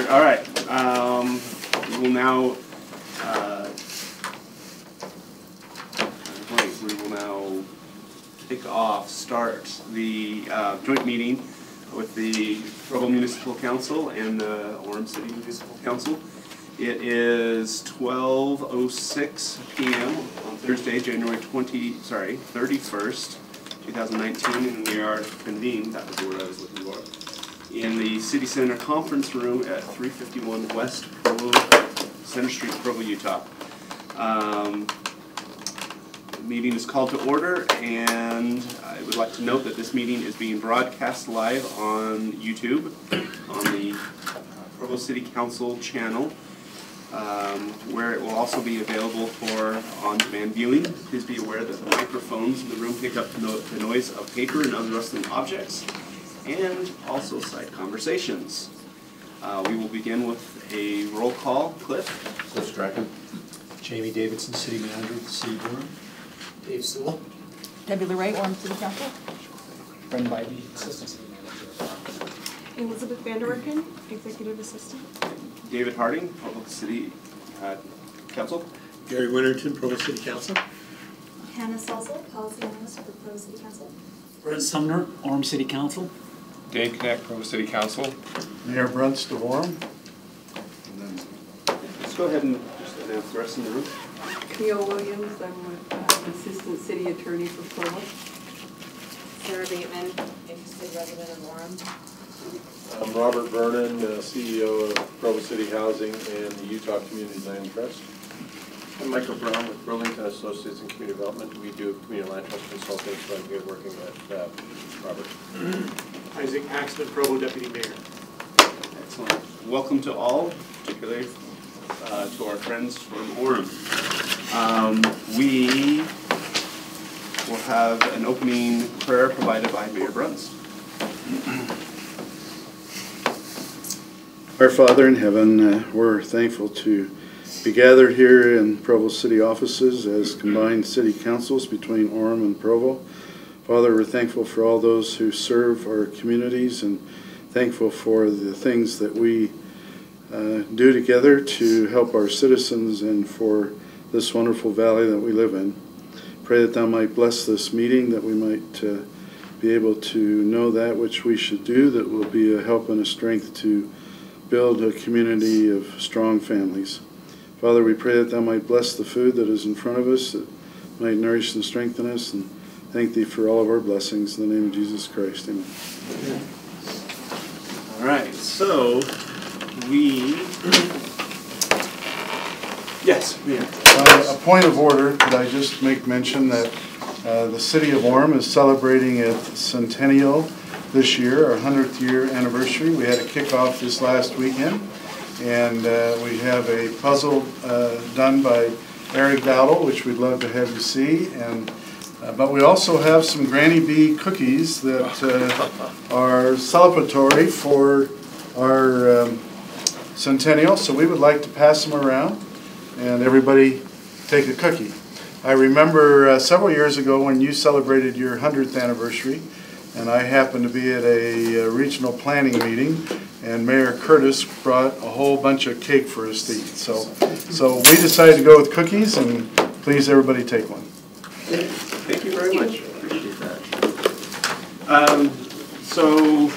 There. All right. We will now. We will now start the joint meeting with the Provo Municipal Council and the Orem City Municipal Council. It is 12:06 p.m. on Thursday, January 31st, 2019, and we are convened, that was the word I was looking for, in the City Center Conference Room at 351 West Provo, Center Street, Provo, Utah. The meeting is called to order, and I would like to note that this meeting is being broadcast live on YouTube, on the Provo City Council channel, where it will also be available for on-demand viewing. Please be aware that the microphones in the room pick up the noise of paper and other rustling objects, and also side conversations. We will begin with a roll call. Cliff Strachan. Jamie Davidson, City Manager of the City of Orem. Dave Sewell. Debbie LeRae, Orem City Council. Brendan Bybee, Assistant City Manager. Elizabeth Vanderwerken, Executive Assistant. David Harding, Provo City Council. Gary Winterton, Provo City Council. Hannah Salzel, Policy Analyst for the Provo City Council. Brett Sumner, Orem City Council. Dave Knack, Provo City Council. Mayor Brunst of Orem. Let's go ahead and just announce the rest of the room. Cleo Williams, I'm Assistant City Attorney for Provo. Sarah Bateman, interested resident of Orem. I'm Robert Vernon, CEO of Provo City Housing and the Utah Community Land Trust. I'm Michael Brown with Burlington Associates in Community Development. We do community land trust consulting, so I'm here working with Robert. Isaac Axman, Provo Deputy Mayor. Excellent. Welcome to all, particularly to our friends from Orem. We will have an opening prayer provided by Mayor Bruns. Our Father in heaven, we're thankful to be gathered here in Provo City offices as combined city councils between Orem and Provo. Father, we're thankful for all those who serve our communities and thankful for the things that we do together to help our citizens and for this wonderful valley that we live in. Pray that Thou might bless this meeting, that we might be able to know that which we should do, that will be a help and a strength to build a community of strong families. Father, we pray that Thou might bless the food that is in front of us, that might nourish and strengthen us, and thank Thee for all of our blessings. In the name of Jesus Christ, amen. All right, so yes, Mayor. A point of order, could I just make mention that the City of Orem is celebrating its centennial this year, our 100th year anniversary. We had a kickoff this last weekend, and we have a puzzle done by Eric Dowdle, which we'd love to have you see. But we also have some Granny Bee cookies that are celebratory for our centennial, so we would like to pass them around and everybody take a cookie. I remember several years ago when you celebrated your 100th anniversary, and I happened to be at a regional planning meeting, and Mayor Curtis brought a whole bunch of cake for us to eat. So we decided to go with cookies, and please everybody take one. Thank you very much. Appreciate that. So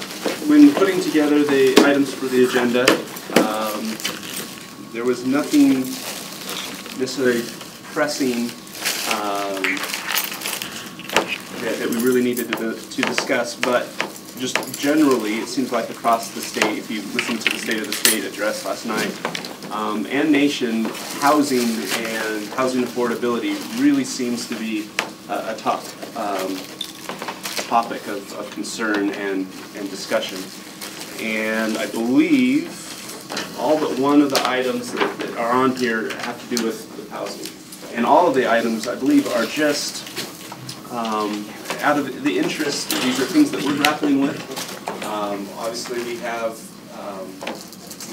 when putting together the items for the agenda, there was nothing necessarily pressing that we really needed to discuss, but just generally, it seems like across the state, if you listen to the State of the State address last night, and nation, housing and housing affordability really seems to be a top topic of concern and discussion. And I believe all but one of the items that are on here have to do with housing. And all of the items, I believe, are just out of the interest. These are things that we're grappling with. Obviously, we have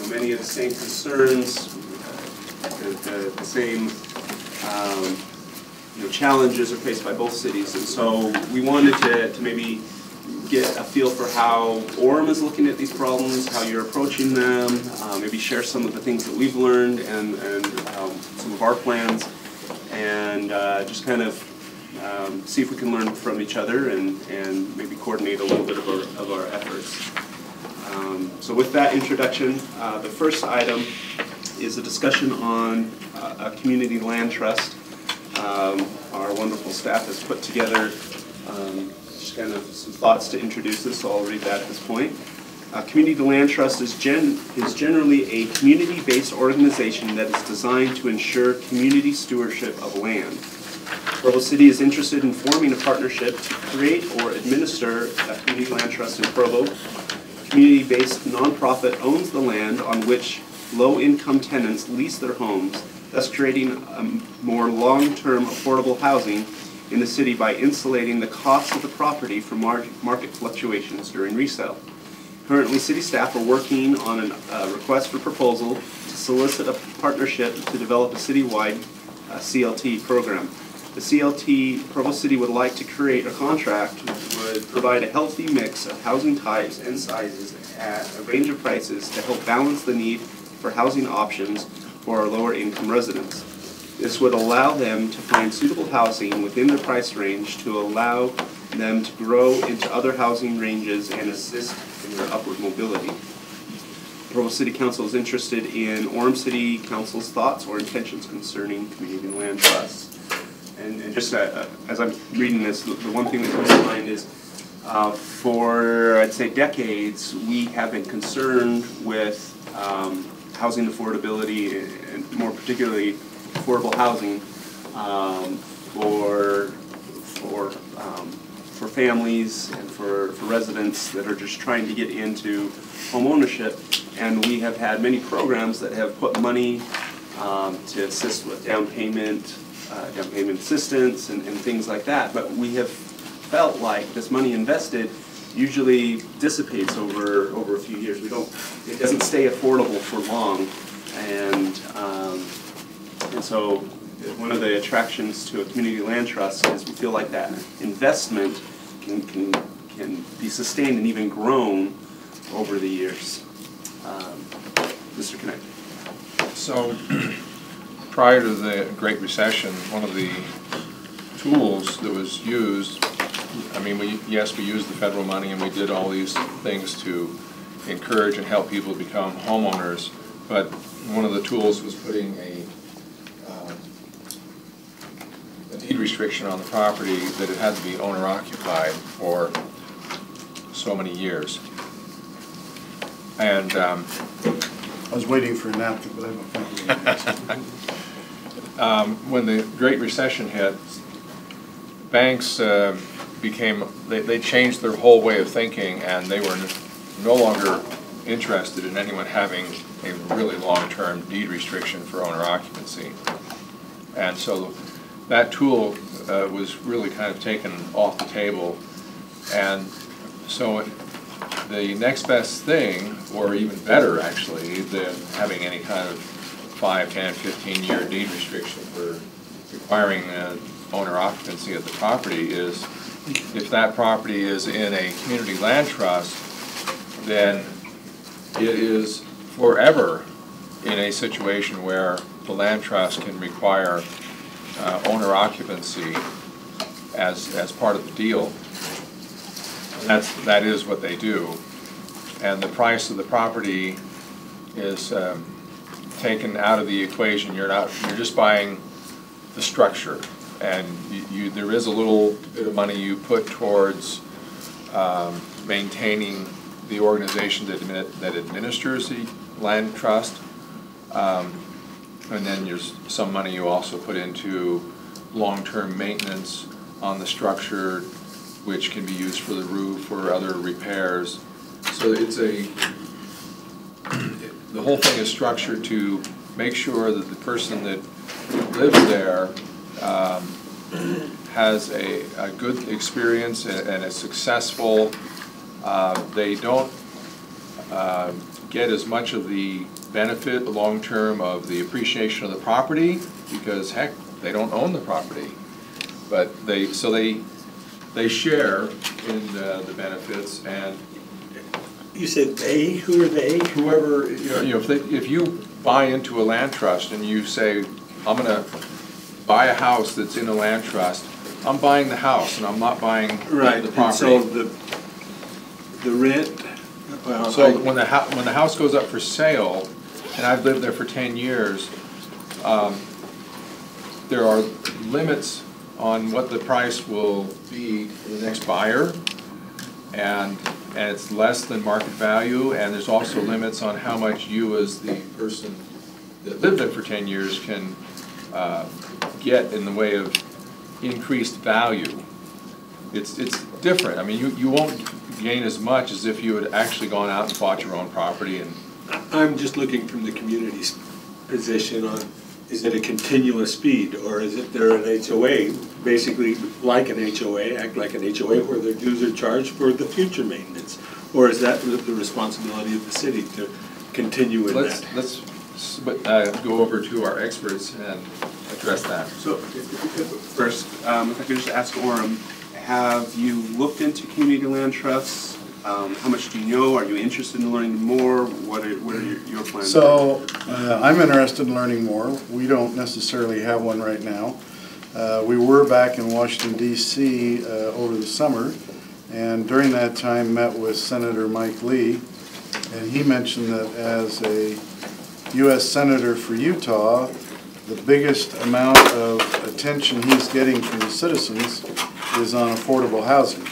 many of the same concerns, the same challenges are faced by both cities, and so we wanted to maybe get a feel for how Orem is looking at these problems, how you're approaching them, maybe share some of the things that we've learned and some of our plans, and just kind of see if we can learn from each other and maybe coordinate a little bit of our efforts. So with that introduction, the first item is a discussion on a community land trust. Our wonderful staff has put together just kind of some thoughts to introduce this, so I'll read that at this point. Community Land Trust is generally a community-based organization that is designed to ensure community stewardship of land. Provo City is interested in forming a partnership to create or administer a community land trust in Provo. A community-based nonprofit owns the land on which low-income tenants lease their homes, thus creating more long-term affordable housing in the city by insulating the cost of the property from market fluctuations during resale. Currently, city staff are working on a request for proposal to solicit a partnership to develop a citywide CLT program. The CLT, Provo City would like to create a contract which would provide a healthy mix of housing types and sizes at a range of prices to help balance the need for housing options for our lower income residents. This would allow them to find suitable housing within their price range to allow them to grow into other housing ranges and assist in their upward mobility. Provo City Council is interested in Orem City Council's thoughts or intentions concerning community land trusts. And just as I'm reading this, the one thing that comes to mind is for, I'd say, decades, we have been concerned with housing affordability, and more particularly affordable housing for families and for residents that are just trying to get into home ownership. And we have had many programs that have put money to assist with down payment assistance and things like that. But we have felt like this money invested usually dissipates over a few years. It doesn't stay affordable for long, and so one of the attractions to a community land trust is we feel like that investment can be sustained and even grown over the years. Mr. Connect. So prior to the Great Recession, one of the tools that was used, I mean, we used the federal money and we did all these things to encourage and help people become homeowners, but one of the tools was putting a deed restriction on the property that it had to be owner-occupied for so many years. And I was waiting for a napkin, but I have a when the Great Recession hit, banks they changed their whole way of thinking, and they were no longer interested in anyone having a really long-term deed restriction for owner occupancy. And so that tool was really kind of taken off the table. And so the next best thing, or even better actually, than having any kind of 5, 10, 15-year deed restriction for requiring owner occupancy of the property is, if that property is in a community land trust, then it is forever in a situation where the land trust can require owner occupancy as part of the deal. And that is what they do. And the price of the property is taken out of the equation. You're just buying the structure, and there is a little bit of money you put towards maintaining the organization that administers the land trust, and then there's some money you also put into long-term maintenance on the structure, which can be used for the roof or other repairs. So the whole thing is structured to make sure that the person that lives there has a good experience and is successful. They don't get as much of the benefit long-term of the appreciation of the property, because heck, they don't own the property. But they they share in the benefits, and You said they, who are they? whoever, if you buy into a land trust and you say, I'm gonna buy a house that's in a land trust, I'm buying the house and I'm not buying the property. And so the rent, well, So when the house goes up for sale, and I've lived there for 10 years, there are limits on what the price will be for the next buyer, and it's less than market value, and there's also limits on how much you as the person that lived there for 10 years can get in the way of increased value. It's different. I mean, you won't gain as much as if you had actually gone out and bought your own property. And I'm just looking from the community's position on, is it a continuous speed, or is it there an HOA, basically like an HOA, act like an HOA where their dues are charged for the future maintenance? Or is that the responsibility of the city to continue in that? Let's go over to our experts and address that. So, first, if I could just ask Orem, have you looked into community land trusts? How much do you know? Are you interested in learning more? What are your plans? So, I'm interested in learning more. We don't necessarily have one right now. We were back in Washington, D.C. Over the summer, and during that time met with Senator Mike Lee, and he mentioned that as a U.S. Senator for Utah, the biggest amount of attention he's getting from the citizens is on affordable housing.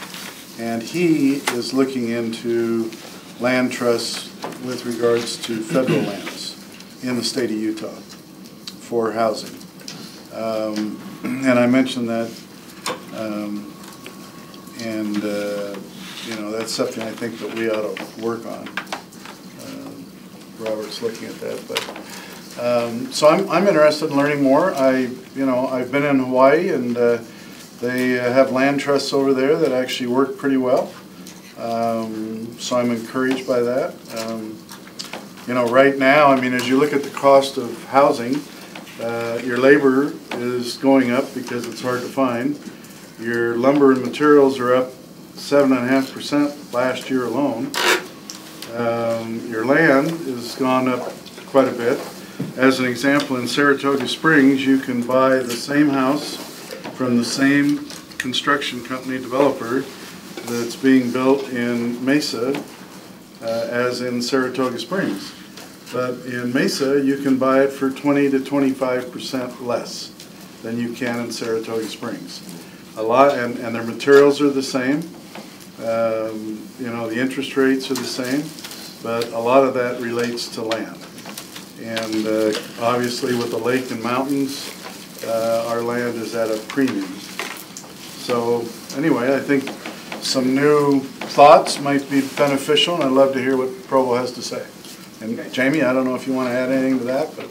And he is looking into land trusts with regards to federal lands in the state of Utah for housing. And I mentioned that, you know, that's something I think that we ought to work on. Robert's looking at that, but so I'm interested in learning more. I've been in Hawaii, and they have land trusts over there that actually work pretty well. So I'm encouraged by that. You know, right now, I mean, as you look at the cost of housing, your labor is going up because it's hard to find. Your lumber and materials are up 7.5% last year alone. Your land has gone up quite a bit. As an example, in Saratoga Springs, you can buy the same house from the same construction company developer that's being built in Mesa as in Saratoga Springs. But in Mesa, you can buy it for 20 to 25% less than you can in Saratoga Springs. A lot, and their materials are the same. You know, the interest rates are the same, but a lot of that relates to land. And obviously with the lake and mountains, our land is at a premium. So anyway, I think some new thoughts might be beneficial, and I'd love to hear what Provo has to say. And Jamie, I don't know if you want to add anything to that, but.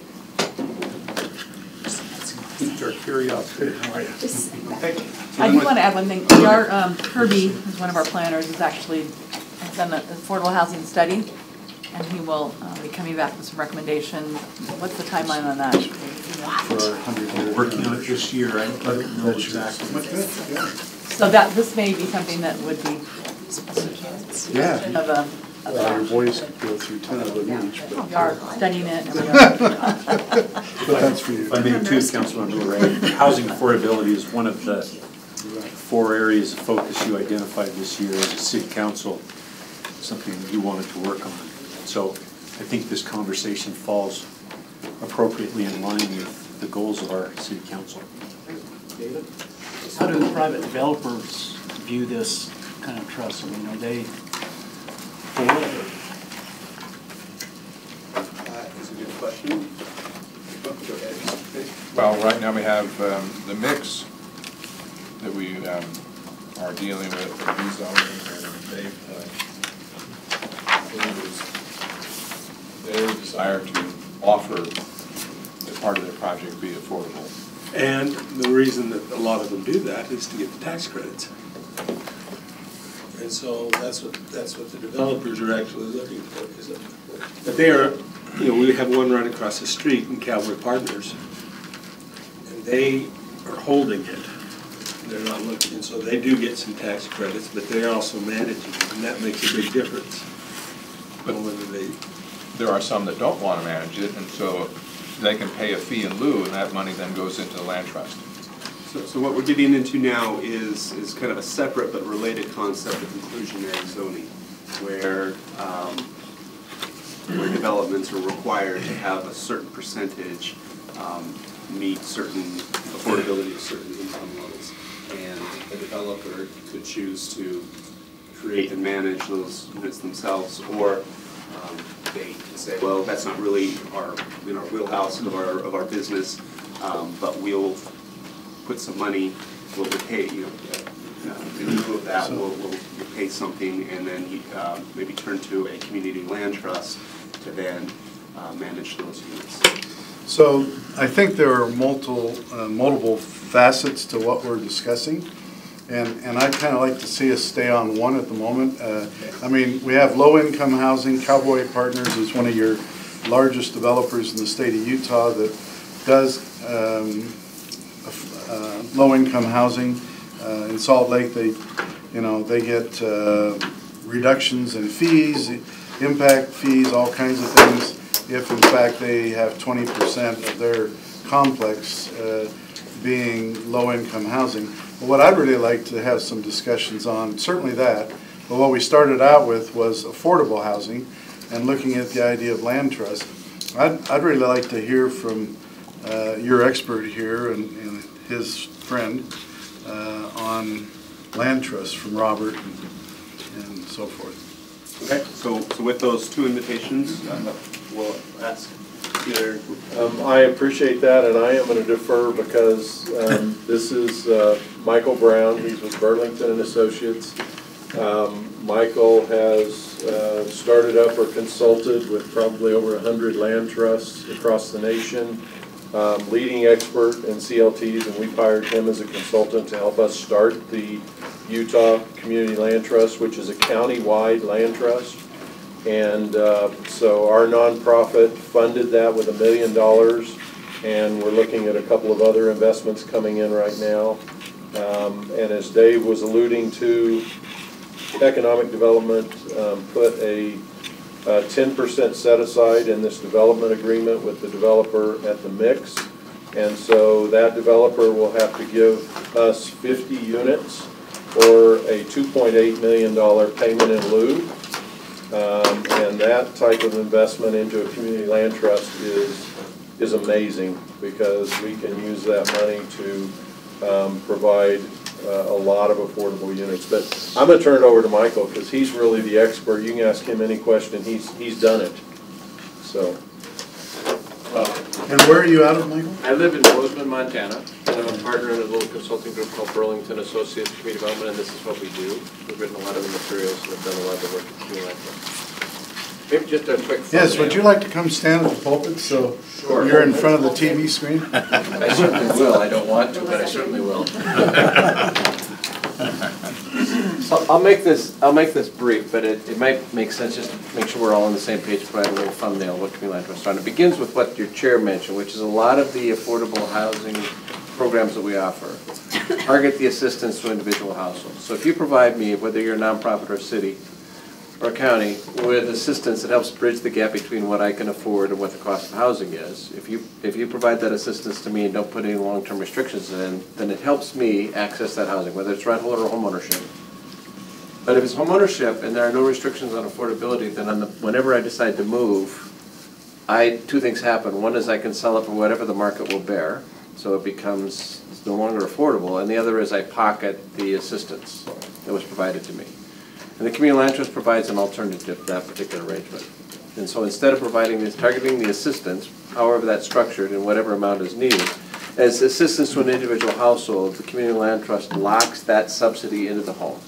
Our curiosity. How are you? I do want to add one thing. Kirby, who's one of our planners, has actually done an affordable housing study, and he will be coming back with some recommendations. What's the timeline on that? We're working on it this year. I don't know exactly. So that this may be something that would be Yeah. of Your boys could go through 10 of them each. But we are studying it. And we are. but that's for you. If I may too, Councilmember Ray, housing affordability is one of the 4 areas of focus you identified this year as a city council, something that you wanted to work on. So I think this conversation falls appropriately in line with the goals of our city council. David? How do private developers view this kind of trust? I mean, are they for it? That's a good question. Go ahead. Well, right now we have the mix that we are dealing with, rezoning, and their desire to offer as part of their project be affordable. And the reason that a lot of them do that is to get the tax credits. And so that's what the developers are actually looking for. But they are, you know, we have one right across the street in Cowboy Partners, and they are holding it They're not looking, and so they do get some tax credits, but they're also managing, and that makes a big difference. But whether they, there are some that don't want to manage it, and so they can pay a fee in lieu, and that money then goes into the land trust. So what we're getting into now is kind of a separate but related concept of inclusionary zoning, where developments are required to have a certain percentage meet certain affordability of certain income levels. And the developer could choose to create and manage those units themselves, or they can say, well, that's not really in our wheelhouse of our business, but we'll put some money, we'll pay, in lieu of that, we'll pay something, and then maybe turn to a community land trust to then manage those units. So I think there are multiple facets to what we're discussing, and I'd kind of like to see us stay on one at the moment. I mean, we have low-income housing. Cowboy Partners is one of your largest developers in the state of Utah that does low-income housing. In Salt Lake, they get reductions in fees, impact fees, all kinds of things, if in fact they have 20% of their complex being low-income housing. But what I'd really like to have some discussions on, certainly that, but what we started out with was affordable housing and looking at the idea of land trust. I'd really like to hear from your expert here and his friend on land trust from Robert and so forth. Okay, so with those two invitations, we'll ask either. I appreciate that, and I am going to defer because this is Michael Brown. He's with Burlington and Associates. Michael has started up or consulted with probably over 100 land trusts across the nation. Leading expert in CLTs, and we've hired him as a consultant to help us start the Utah Community Land Trust, which is a county-wide land trust. And so our nonprofit funded that with $1 million, and we're looking at a couple of other investments coming in right now. And as Dave was alluding to, economic development put a 10% set aside in this development agreement with the developer at the mix. And so that developer will have to give us 50 units or a $2.8 million payment in lieu. And that type of investment into a community land trust is amazing, because we can use that money to provide a lot of affordable units. But I'm going to turn it over to Michael, because he's really the expert. You can ask him any question. He's done it. So. And where are you out of, Michael? I live in Bozeman, Montana, and I'm a partner in a little consulting group called Burlington Associates Community Development, and this is what we do. We've written a lot of the materials and have done a lot of the work at community land trust. Maybe just a quick thumbnail. Yes, would you like to come stand at the pulpit so Sure. you're in front of the TV screen? I certainly will. I don't want to, but I certainly will. So I'll make this brief, but it might make sense just to make sure we're all on the same page, provide a little thumbnail of what community land trust are. And it begins with what your chair mentioned, which is a lot of the affordable housing programs that we offer target the assistance to individual households. So if you provide me, whether you're a nonprofit or a city or a county, with assistance that helps bridge the gap between what I can afford and what the cost of housing is, if you provide that assistance to me and don't put any long-term restrictions in, then it helps me access that housing, whether it's rental or home ownership. But if it's home ownership and there are no restrictions on affordability, then whenever I decide to move, two things happen. One is I can sell it for whatever the market will bear, so it's no longer affordable, and the other is I pocket the assistance that was provided to me. And the community land trust provides an alternative to that particular arrangement. And so instead of targeting the assistance, however that's structured and whatever amount is needed, as assistance to an individual household, the community land trust locks that subsidy into the home.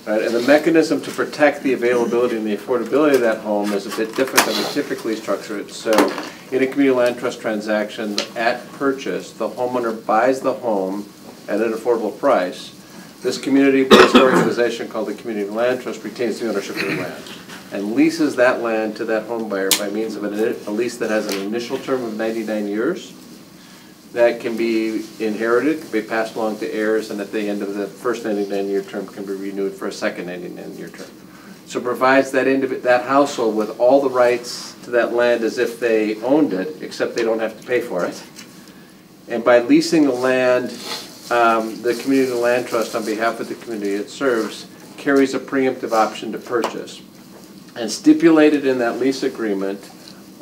Right? And the mechanism to protect the availability and the affordability of that home is a bit different than we typically structure it. So in a community land trust transaction, at purchase, the homeowner buys the home at an affordable price. This community-based organization called the Community Land Trust retains the ownership of the land and leases that land to that home buyer by means of a lease that has an initial term of 99 years that can be inherited, can be passed along to heirs, and at the end of the first 99-year term can be renewed for a second 99-year term. So it provides that household with all the rights to that land as if they owned it, except they don't have to pay for it. And by leasing the land, the community land trust on behalf of the community it serves carries a preemptive option to purchase. And stipulated in that lease agreement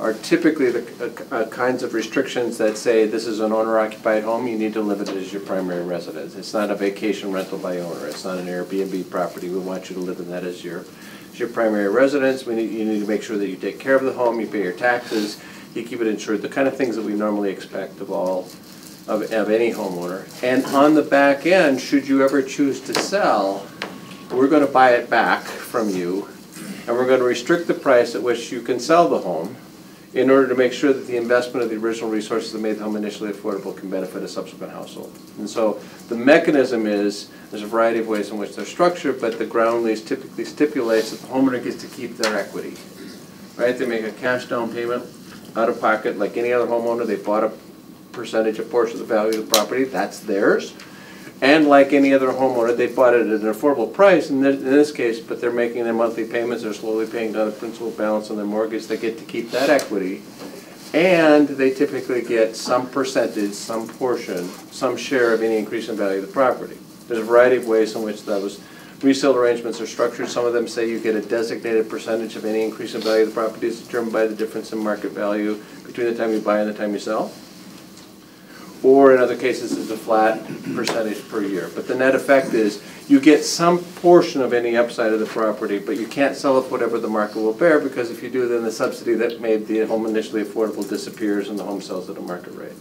are typically the kinds of restrictions that say this is an owner-occupied home, you need to live it as your primary residence. It's not a vacation rental by owner. It's not an Airbnb property. We want you to live in that as your primary residence. You need to make sure that you take care of the home, you pay your taxes, you keep it insured, the kind of things that we normally expect of any homeowner. And on the back end, should you ever choose to sell, we're going to buy it back from you, and we're going to restrict the price at which you can sell the home in order to make sure that the investment of the original resources that made the home initially affordable can benefit a subsequent household. And so the mechanism is, there's a variety of ways in which they're structured, but the ground lease typically stipulates that the homeowner gets to keep their equity. Right? They make a cash down payment out of pocket like any other homeowner. They bought a percentage, a portion of the value of the property, that's theirs. And like any other homeowner, they bought it at an affordable price in this case, but they're making their monthly payments, they're slowly paying down the principal balance on their mortgage, they get to keep that equity. And they typically get some percentage, some portion, some share of any increase in value of the property. There's a variety of ways in which those resale arrangements are structured. Some of them say you get a designated percentage of any increase in value of the property is determined by the difference in market value between the time you buy and the time you sell. Or in other cases, it's a flat percentage per year. But the net effect is you get some portion of any upside of the property, but you can't sell it for whatever the market will bear, because if you do, then the subsidy that made the home initially affordable disappears and the home sells at a market rate.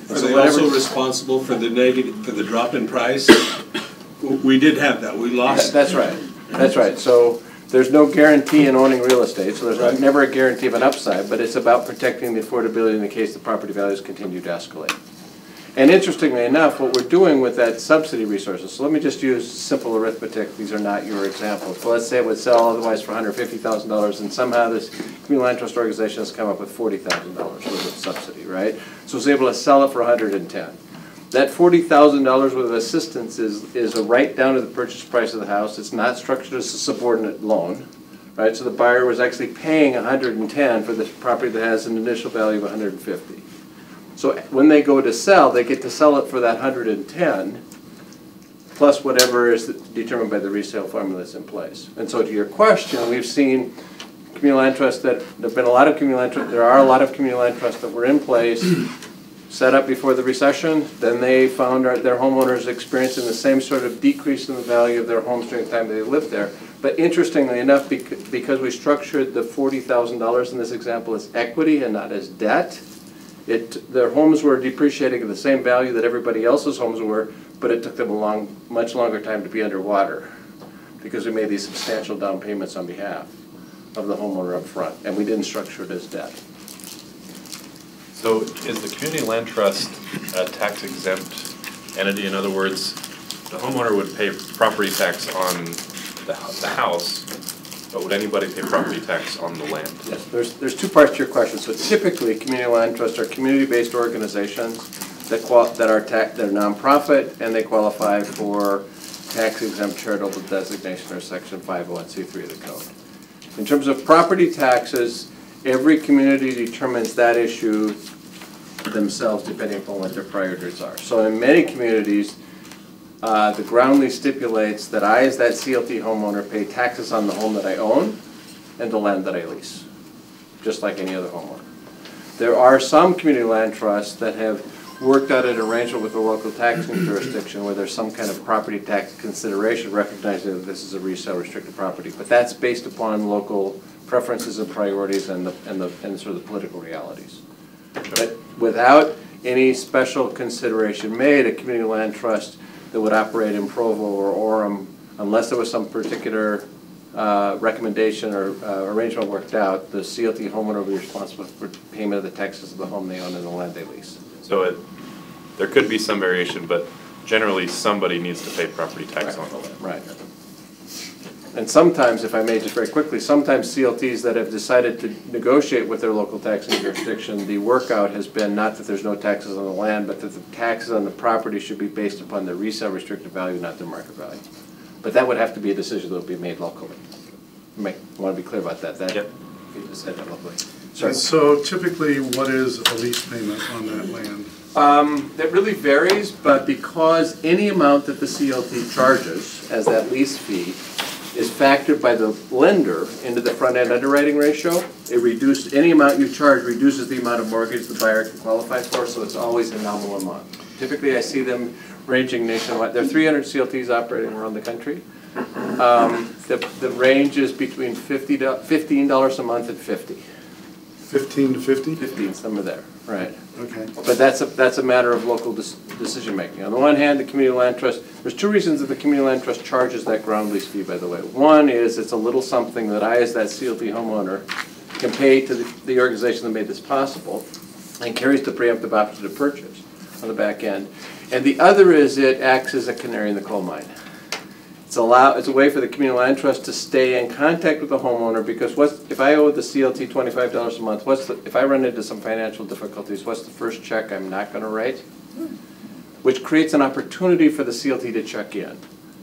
Are they also responsible for the drop in price? We did have that, we lost. That's right, that's right. So there's no guarantee in owning real estate, so there's never a guarantee of an upside, but it's about protecting the affordability in the case the property values continue to escalate. And interestingly enough, what we're doing with that subsidy resources, so let me just use simple arithmetic, these are not your examples. So let's say it would sell otherwise for $150,000, and somehow this community land trust organization has come up with $40,000 worth of subsidy, right? So it's able to sell it for $110,000. That $40,000 worth of assistance is a write down of the purchase price of the house. It's not structured as a subordinate loan, right? So the buyer was actually paying $110,000 for this property that has an initial value of $150,000. So when they go to sell, they get to sell it for that $110,000 plus whatever is determined by the resale formula that's in place. And so to your question, we've seen community land trusts that there've been a lot of community land trusts. There are a lot of community land trusts that were in place, set up before the recession. Then they found their homeowners experiencing the same sort of decrease in the value of their homes during the time they lived there. But interestingly enough, because we structured the $40,000 in this example as equity and not as debt, their homes were depreciating at the same value that everybody else's homes were, but it took them a much longer time to be underwater because we made these substantial down payments on behalf of the homeowner up front, and we didn't structure it as debt. So is the community land trust a tax exempt entity? In other words, the homeowner would pay property tax on the house, but would anybody pay property tax on the land? Yes, there's two parts to your question. So typically, community land trusts are community-based organizations that they're nonprofit and they qualify for tax-exempt charitable designation or Section 501c3 of the code. In terms of property taxes, every community determines that issue themselves depending upon what their priorities are. So in many communities, the ground lease stipulates that I, as that CLT homeowner, pay taxes on the home that I own and the land that I lease, just like any other homeowner. There are some community land trusts that have worked out an arrangement with the local taxing jurisdiction where there's some kind of property tax consideration recognizing that this is a resale restricted property, but that's based upon local preferences and priorities and sort of the political realities. But without any special consideration made, a community land trust that would operate in Provo or Orem, unless there was some particular recommendation or arrangement worked out, the CLT homeowner will be responsible for payment of the taxes of the home they own and the land they lease. So there could be some variation, but generally somebody needs to pay property tax on the land. Right. And sometimes, if I may just very quickly, sometimes CLTs that have decided to negotiate with their local taxing jurisdiction, the workout has been not that there's no taxes on the land, but that the taxes on the property should be based upon the resale restricted value, not their market value. But that would have to be a decision that would be made locally. I want to be clear about that. Yep. You just said that locally. And so typically, what is a lease payment on that land? That really varies, but because any amount that the CLT charges as that lease fee is factored by the lender into the front-end underwriting ratio, any amount you charge reduces the amount of mortgage the buyer can qualify for, so it's always a nominal amount. Typically, I see them ranging nationwide. There are 300 CLTs operating around the country. The range is between $15 a month and $50. 15 to 50? 15, somewhere there, right. Okay. But that's a matter of local decision making. On the one hand, the community land trust, there's two reasons that the community land trust charges that ground lease fee, by the way. One is it's a little something that I, as that CLT homeowner, can pay to the organization that made this possible and carries the preemptive option to purchase on the back end. And the other is it acts as a canary in the coal mine. It's a way for the community land trust to stay in contact with the homeowner, because if I owe the CLT $25 a month, if I run into some financial difficulties, what's the first check I'm not going to write? Which creates an opportunity for the CLT to check in,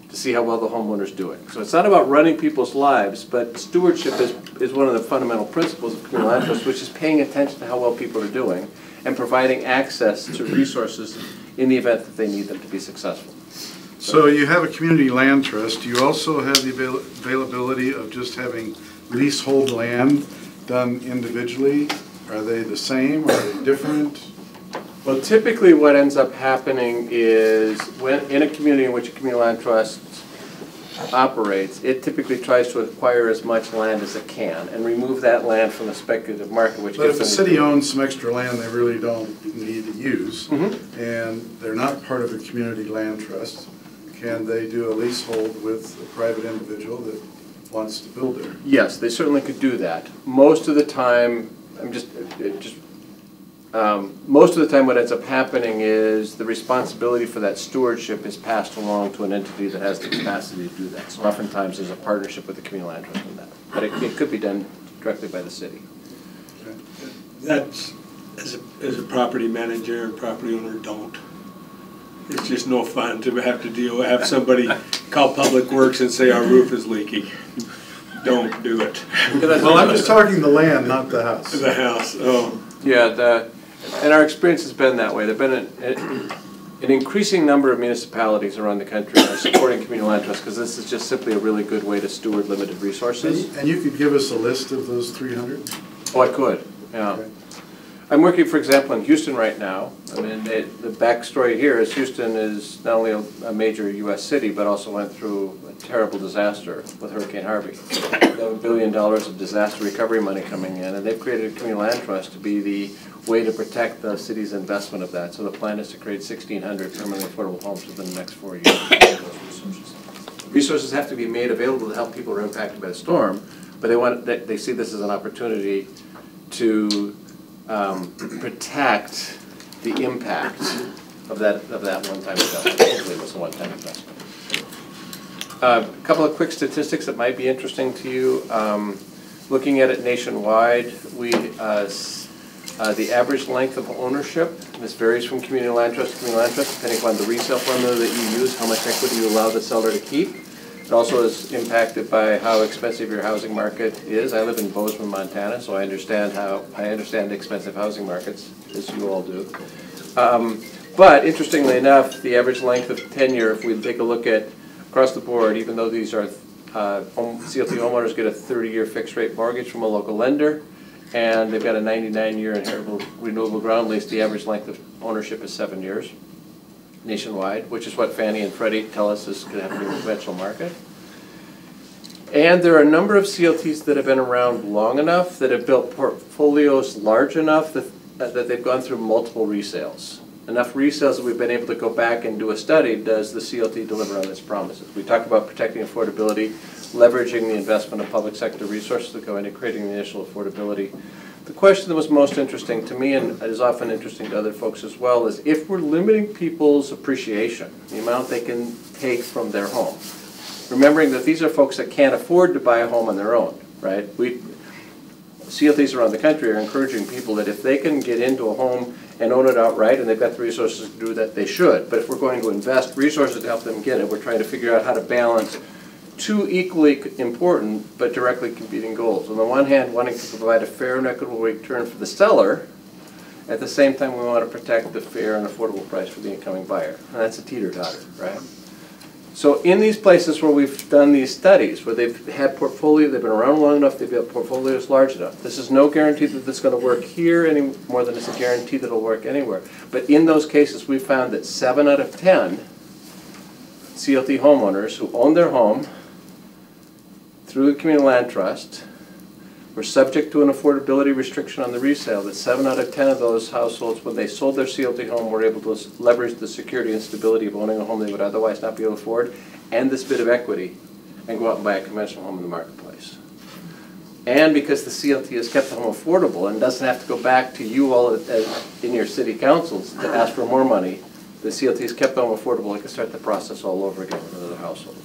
to see how well the homeowner's doing. So it's not about running people's lives, but stewardship is one of the fundamental principles of community land trust, which is paying attention to how well people are doing and providing access to resources in the event that they need them to be successful. So you have a community land trust. You also have the availability of just having leasehold land done individually. Are they the same? Are they different? Well, typically what ends up happening is when in a community in which a community land trust operates, it typically tries to acquire as much land as it can and remove that land from the speculative market, which But if the city owns some extra land they really don't need to use, and they're not part of a community land trust, can they do a leasehold with a private individual that wants to build there? Yes, they certainly could do that. Most of the time, most of the time what ends up happening is the responsibility for that stewardship is passed along to an entity that has the capacity to do that. So oftentimes there's a partnership with the community land trust in that. But it could be done directly by the city. That's, as a property manager and property owner, don't. It's just no fun to have somebody call Public Works and say our roof is leaking. Don't do it. Well, I'm just talking the land, not the house. The house, oh. Yeah, and our experience has been that way. There have been an increasing number of municipalities around the country are supporting community land trusts because this is just simply a really good way to steward limited resources. And you could give us a list of those 300? Oh, I could, yeah. Okay. I'm working, for example, in Houston right now. I mean, the backstory here is Houston is not only a major U.S. city, but also went through a terrible disaster with Hurricane Harvey. They have $1 billion of disaster recovery money coming in, and they've created a community land trust to be the way to protect the city's investment of that. So the plan is to create 1,600 permanently affordable homes within the next 4 years. Resources have to be made available to help people who are impacted by the storm, but they see this as an opportunity to protect the impact of that one-time investment. Hopefully it was a one-time investment. A couple of quick statistics that might be interesting to you. Looking at it nationwide, the average length of ownership, this varies from community land trust to community land trust, depending upon the resale formula that you use, how much equity you allow the seller to keep. It also is impacted by how expensive your housing market is. I live in Bozeman, Montana, so I understand the expensive housing markets, as you all do. But interestingly enough, the average length of tenure, if we take a look at across the board, even though these are CLT homeowners get a 30-year fixed rate mortgage from a local lender, and they've got a 99-year inheritable renewable ground lease, the average length of ownership is 7 years. Nationwide, which is what Fannie and Freddie tell us is going to happen in the conventional market. And there are a number of CLTs that have been around long enough, that have built portfolios large enough that they've gone through multiple resales. Enough resales that we've been able to go back and do a study, does the CLT deliver on its promises? We talk about protecting affordability, leveraging the investment of public sector resources that go into creating the initial affordability. The question that was most interesting to me, and is often interesting to other folks as well, is if we're limiting people's appreciation, the amount they can take from their home, remembering that these are folks that can't afford to buy a home on their own, right? CLTs around the country are encouraging people that if they can get into a home and own it outright and they've got the resources to do that, they should. But if we're going to invest resources to help them get it, we're trying to figure out how to balance two equally important but directly competing goals. On the one hand, wanting to provide a fair and equitable return for the seller. At the same time, we want to protect the fair and affordable price for the incoming buyer. And that's a teeter-totter, right? So in these places where we've done these studies, where they've had portfolio, they've been around long enough, they've got portfolios large enough. This is no guarantee that this is going to work here any more than it's a guarantee that it'll work anywhere. But in those cases, we found that 7 out of 10 CLT homeowners who own their home through the community land trust were subject to an affordability restriction on the resale, that 7 out of 10 of those households, when they sold their CLT home, were able to leverage the security and stability of owning a home they would otherwise not be able to afford, and this bit of equity, and go out and buy a conventional home in the marketplace. And because the CLT has kept the home affordable and doesn't have to go back to you all in your city councils to ask for more money, the CLT has kept the home affordable. It can start the process all over again with another household.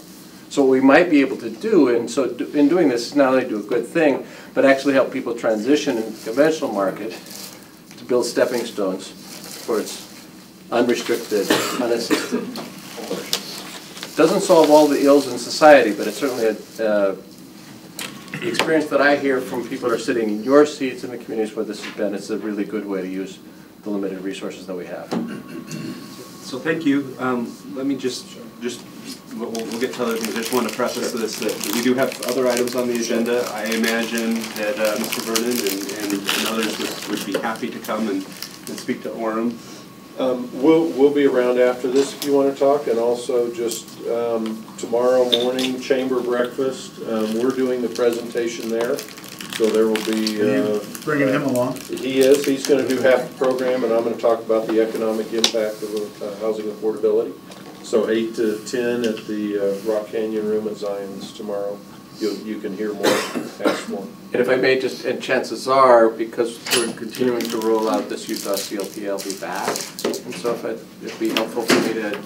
So what we might be able to do, and so in doing this, not only do a good thing, but actually help people transition in the conventional market to build stepping stones towards unrestricted, unassisted ownership. Doesn't solve all the ills in society, but it's certainly the experience that I hear from people that are sitting in your seats in the communities where this has been. It's a really good way to use the limited resources that we have. So thank you. Let me just we'll get to other things. I just want to preface this that we do have other items on the agenda. I imagine that Mr. Vernon and others would be happy to come and speak to Orem. We'll be around after this if you want to talk, and also just tomorrow morning, chamber breakfast. We're doing the presentation there, so there will be... bringing him along? He is. He's going to do half the program, and I'm going to talk about the economic impact of housing affordability. So 8 to 10 at the Rock Canyon Room at Zion's tomorrow. You can hear more, ask more. And if I may just, and chances are, because we're continuing to roll out this Utah CLT, I'll be back. And so if it'd be helpful for me to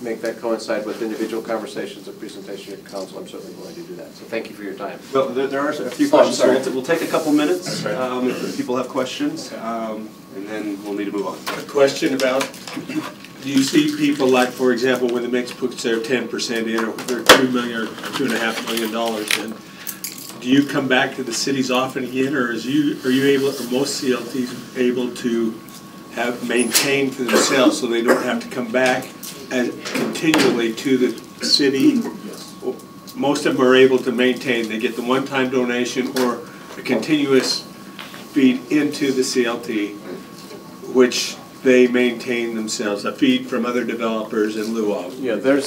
make that coincide with individual conversations and presentation at council, I'm certainly willing to do that. So thank you for your time. Well, there are a few questions. So we'll take a couple minutes if people have questions, and then we'll need to move on. A question about, do you see people like, for example, when the mix puts their 10% in, or their $2 million or $2.5 million in, do you come back to the cities often again, or are you able, or most CLTs able to have maintained for themselves so they don't have to come back and continually to the city? Most of them are able to maintain. They get the one-time donation or a continuous feed into the CLT, which they maintain themselves, a feed from other developers in lieu of. Yeah, there's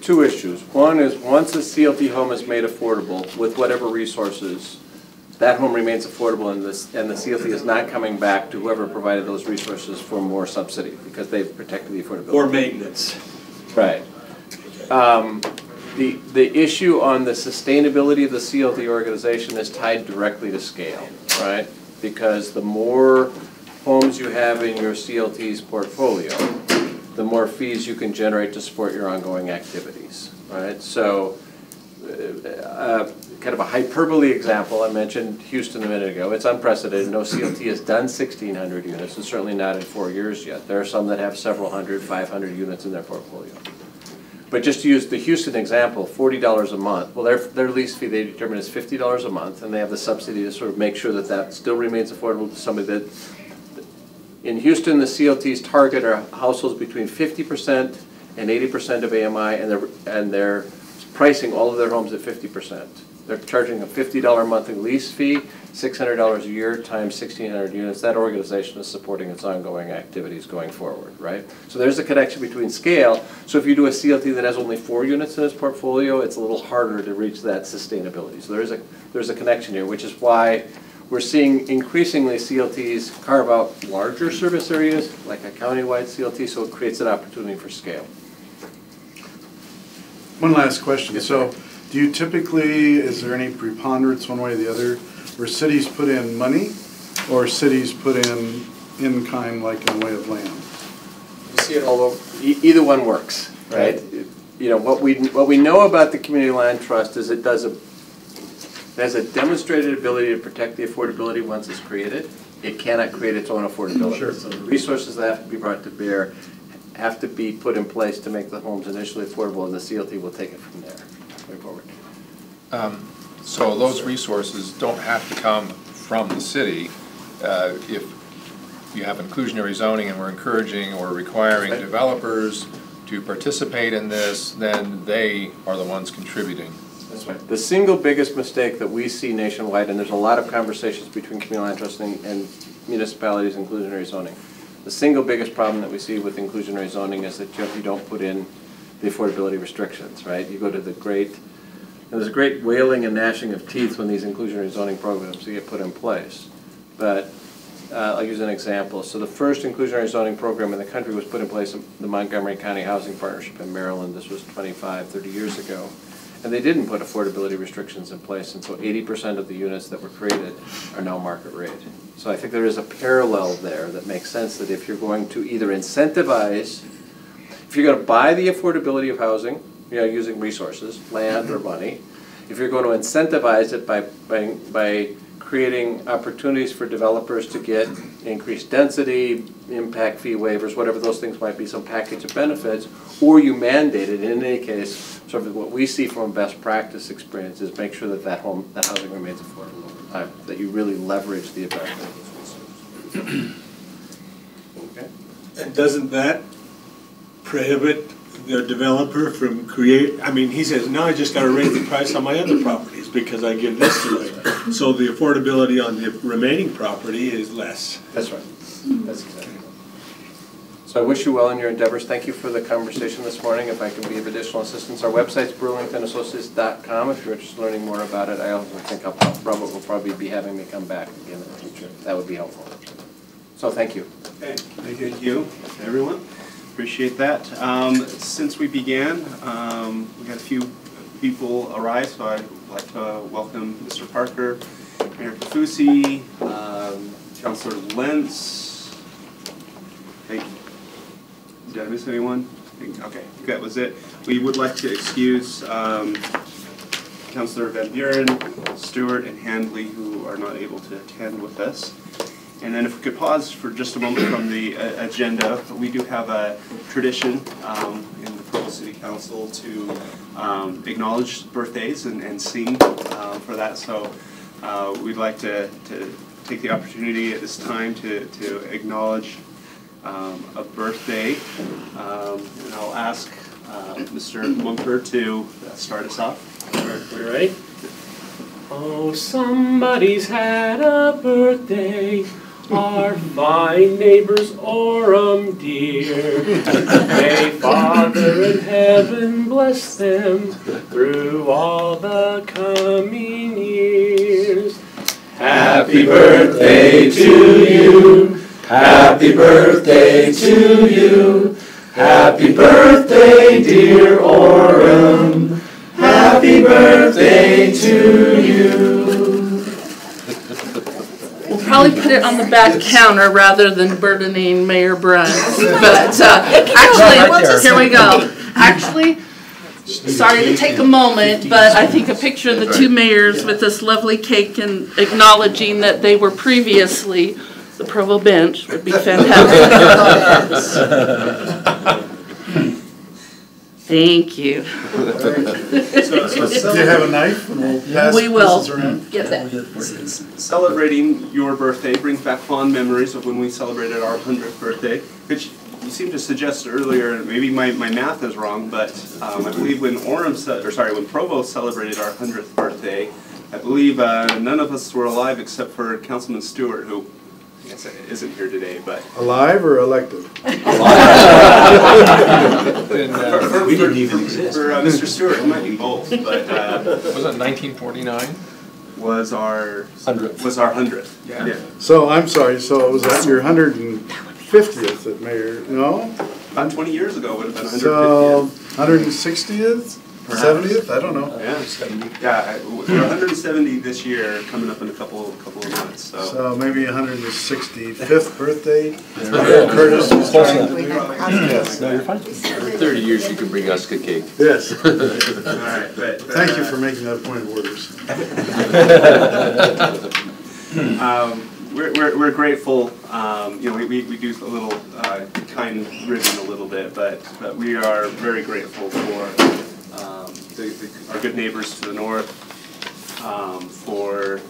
two issues. One is once a CLT home is made affordable with whatever resources, that home remains affordable, and the CLT is not coming back to whoever provided those resources for more subsidy because they've protected the affordability. Or maintenance. Right. The issue on the sustainability of the CLT organization is tied directly to scale, right? Because the more homes you have in your CLT's portfolio, the more fees you can generate to support your ongoing activities, right? So, kind of a hyperbole example, I mentioned Houston a minute ago. It's unprecedented. No CLT has done 1,600 units, and certainly not in 4 years yet. There are some that have several hundred, 500 units in their portfolio. But just to use the Houston example, $40 a month. Well, their lease fee they determine is $50 a month, and they have the subsidy to sort of make sure that that still remains affordable to somebody that. In Houston, the CLT's target are households between 50% and 80% of AMI, and they're pricing all of their homes at 50%. They're charging a $50 monthly lease fee, $600 a year times 1,600 units. That organization is supporting its ongoing activities going forward, right? So there's a connection between scale. So if you do a CLT that has only 4 units in its portfolio, it's a little harder to reach that sustainability. So there's a connection here, which is why we're seeing increasingly CLTs carve out larger service areas, like a countywide CLT, so it creates an opportunity for scale. One last question. Yes, so do you typically, is there any preponderance one way or the other, where cities put in money or cities put in kind, like in the way of land? You see it all over. Either one works, right? you know, what we know about the Community Land Trust is it has a demonstrated ability to protect the affordability once it's created. It cannot create its own affordability. Sure. So the resources that have to be brought to bear have to be put in place to make the homes initially affordable, and the CLT will take it from there going forward. So those resources don't have to come from the city. If you have inclusionary zoning and we're encouraging or requiring developers to participate in this, then they are the ones contributing. That's right. The single biggest mistake that we see nationwide, and there's a lot of conversations between community land trust and municipalities, inclusionary zoning. The single biggest problem that we see with inclusionary zoning is that you don't put in the affordability restrictions, right? You go to there's a great wailing and gnashing of teeth when these inclusionary zoning programs get put in place. But I'll use an example. So the first inclusionary zoning program in the country was put in place in the Montgomery County Housing Partnership in Maryland. This was 25, 30 years ago. And they didn't put affordability restrictions in place, and so 80% of the units that were created are now market rate. So I think there is a parallel there that makes sense, that if you're going to either incentivize, if you're going to buy the affordability of housing, you know, using resources, land or money, if you're going to incentivize it by creating opportunities for developers to get increased density, impact fee waivers, whatever those things might be, some package of benefits, or you mandate it. In any case, sort of what we see from a best practice experience is make sure that that housing remains affordable over time, that you really leverage the ability of those resources. Okay. And doesn't that prohibit the developer from he says, no, I just got to raise the price on my other properties because I give this to it. So the affordability on the remaining property is less. That's right. That's exactly right. So I wish you well in your endeavors. Thank you for the conversation this morning. If I can be of additional assistance, our website's burlingtonassociates.com. If you're interested in learning more about it, I also think Robert will probably be having me come back again in the future. That would be helpful. So thank you. Okay, thank you, everyone. Appreciate that. Since we began, we had a few people arrive, so I'd like to welcome Mr. Parker, Mayor Kafusi, Councilor Lentz. Did I miss anyone? Okay, that was it. We would like to excuse Councilor Van Buren, Stewart, and Handley, who are not able to attend with us. And then if we could pause for just a moment from the agenda, we do have a tradition in the Provo City Council to acknowledge birthdays and sing for that. So we'd like to take the opportunity at this time to acknowledge a birthday. And I'll ask Mr. Munker to start us off. We ready? Oh, somebody's had a birthday. Our fine neighbors, Orem dear. May Father in heaven bless them through all the coming years. Happy birthday to you. Happy birthday to you. Happy birthday, dear Orem. Happy birthday to you. We'll probably put it on the back counter rather than burdening Mayor Bruns. But actually, here we go. Actually, sorry to take a moment, but I think a picture of the two mayors with this lovely cake and acknowledging that they were previously the Provo bench would be fantastic. Thank you. Do you have a knife? And we'll pass we will around. get that. Celebrating your birthday brings back fond memories of when we celebrated our 100th birthday, which you seemed to suggest earlier. Maybe my math is wrong, but I believe when when Provo celebrated our 100th birthday, I believe none of us were alive except for Councilman Stewart, who I guess isn't here today, but alive or elected? We didn't even exist. For Mr. Stewart, it might be both, but was it 1949? Was our 100th? Yeah. So I'm sorry. So it was at your 150th at Mayor? No. About 20 years ago would have been 150th. So 160th. 70th? I don't know. Yeah, we're 170 this year, coming up in a couple of months, so. So maybe 165th birthday. Curtis is Yes. No, you're fine. Every 30 years you can bring us a cake. Yes. All right, but. Thank you for making that a point of orders. We're grateful, you know, we do a little kind ribbon a little bit, but we are very grateful for our good neighbors to the north, for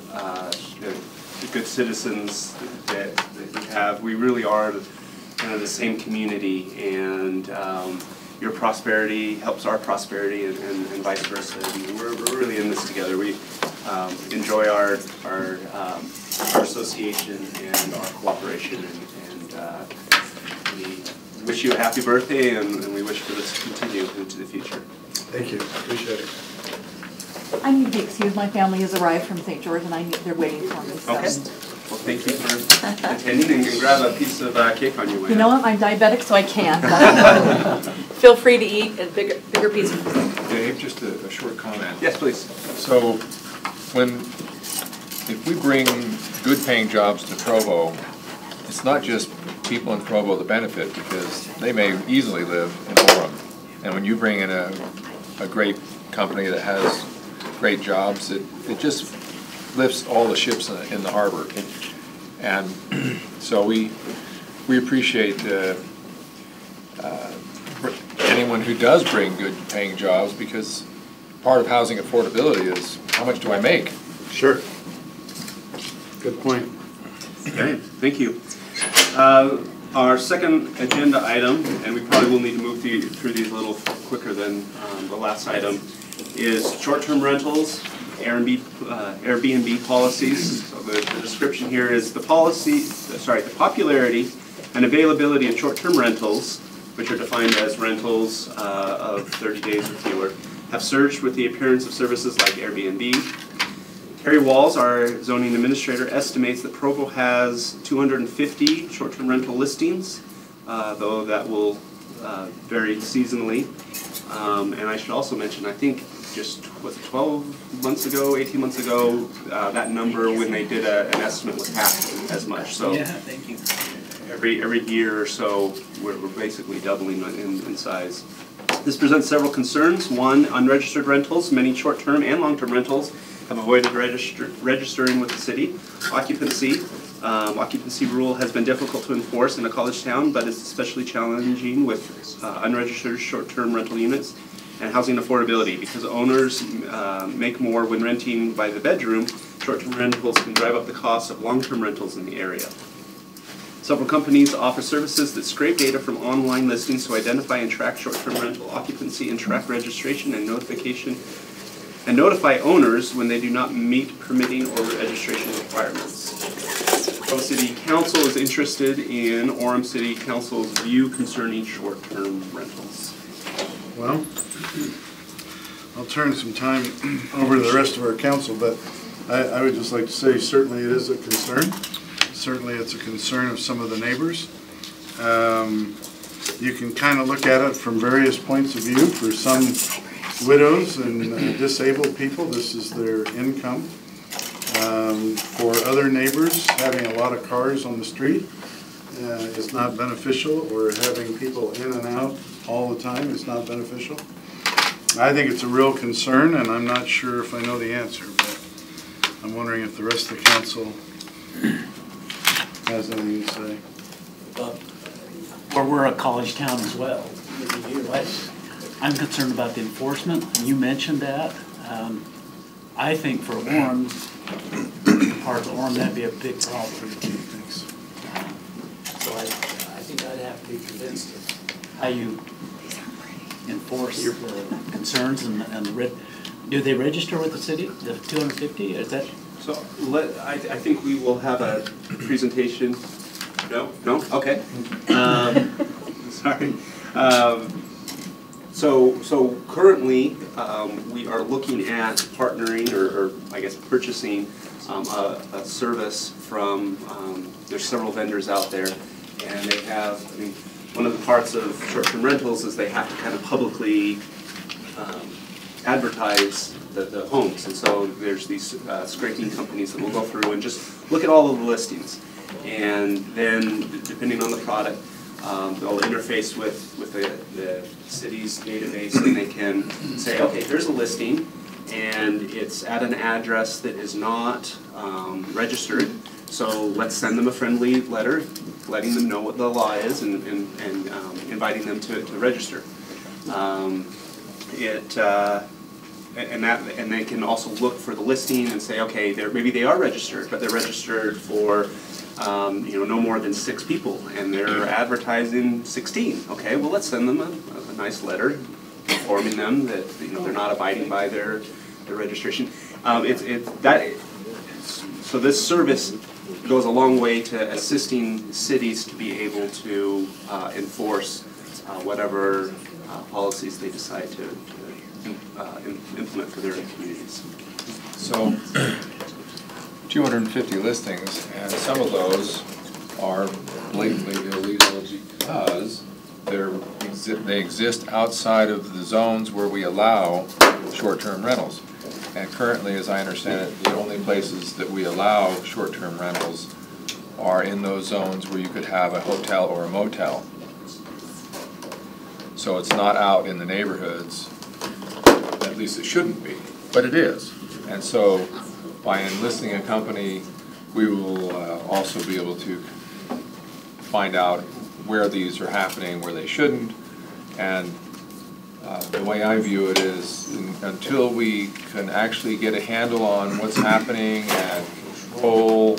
the good citizens that we have. We really are kind of the same community, and your prosperity helps our prosperity, and vice versa. I mean, we're really in this together. We enjoy our association and our cooperation, and we wish you a happy birthday, and we wish for this to continue into the future. Thank you. Appreciate it. I need to be excused. My family has arrived from St. George, and they're waiting for me. So. Okay. Well, thank you for attending, and grab a piece of cake on your way. You know what? I'm diabetic, so I can't. Feel free to eat a bigger piece. Dave, just a short comment. Yes, please. So, if we bring good paying jobs to Provo, it's not just people in Provo that benefit, because they may easily live in Orem. And when you bring in a great company that has great jobs, it just lifts all the ships in the harbor. And so we appreciate anyone who does bring good paying jobs, because part of housing affordability is how much do I make? Sure. Good point. Okay, thank you. Our second agenda item, and we probably will need to move through these a little quicker than the last item, is short-term rentals, Airbnb policies. So the description here is the popularity and availability of short-term rentals, which are defined as rentals of 30 days or fewer, have surged with the appearance of services like Airbnb. Terry Walls, our zoning administrator, estimates that Provo has 250 short-term rental listings, though that will vary seasonally. And I should also mention, I think just, was it 12 months ago, 18 months ago, that number, when they did an estimate, was half as much. So yeah, thank you. Every year or so, we're basically doubling in size. This presents several concerns. One, unregistered rentals. Many short-term and long-term rentals have avoided registering with the city. Occupancy rule has been difficult to enforce in a college town, but is especially challenging with unregistered short-term rental units. And housing affordability, because owners make more when renting by the bedroom. Short-term rentals can drive up the cost of long-term rentals in the area. Several companies offer services that scrape data from online listings to identify and track short-term rental occupancy and track registration and notification, and notify owners when they do not meet permitting or registration requirements. Provo City Council is interested in Orem City Council's view concerning short-term rentals. Well, I'll turn some time over to the rest of our council, but I would just like to say certainly it is a concern. Certainly it's a concern of some of the neighbors. You can kind of look at it from various points of view. For some widows and disabled people, this is their income. For other neighbors, having a lot of cars on the street is not beneficial, or having people in and out all the time is not beneficial. I think it's a real concern, and I'm not sure if I know the answer, but I'm wondering if the rest of the council has anything to say. Or we're a college town as well. I'm concerned about the enforcement. You mentioned that. I think for Orem, part of Orem, that'd be a big problem. Thanks. So I think I'd have to be convinced of how you enforce the concerns and do they register with the city, the 250? Is that? So I think we will have a presentation. No? No? Okay. Sorry. So currently we are looking at partnering or I guess purchasing a service from, there's several vendors out there, and they have, I mean, one of the parts of short-term rentals is they have to kind of publicly advertise the homes. And so there's these scraping companies that will go through and just look at all of the listings. And then, depending on the product, they'll interface with the city's database, and they can say, okay, here's a listing, and it's at an address that is not registered, so let's send them a friendly letter letting them know what the law is and inviting them to register. And they can also look for the listing and say, okay, maybe they are registered, but they're registered for no more than 6 people, and they're advertising 16. Okay, well, let's send them a nice letter informing them that they're not abiding by their registration. So this service goes a long way to assisting cities to be able to enforce whatever policies they decide to implement for their communities. So 250 listings, and some of those are blatantly illegal because they exist outside of the zones where we allow short-term rentals. And currently, as I understand it, the only places that we allow short-term rentals are in those zones where you could have a hotel or a motel. So it's not out in the neighborhoods, at least it shouldn't be, but it is. And so by enlisting a company, we will also be able to find out where these are happening, where they shouldn't. And the way I view it is until we can actually get a handle on what's happening and control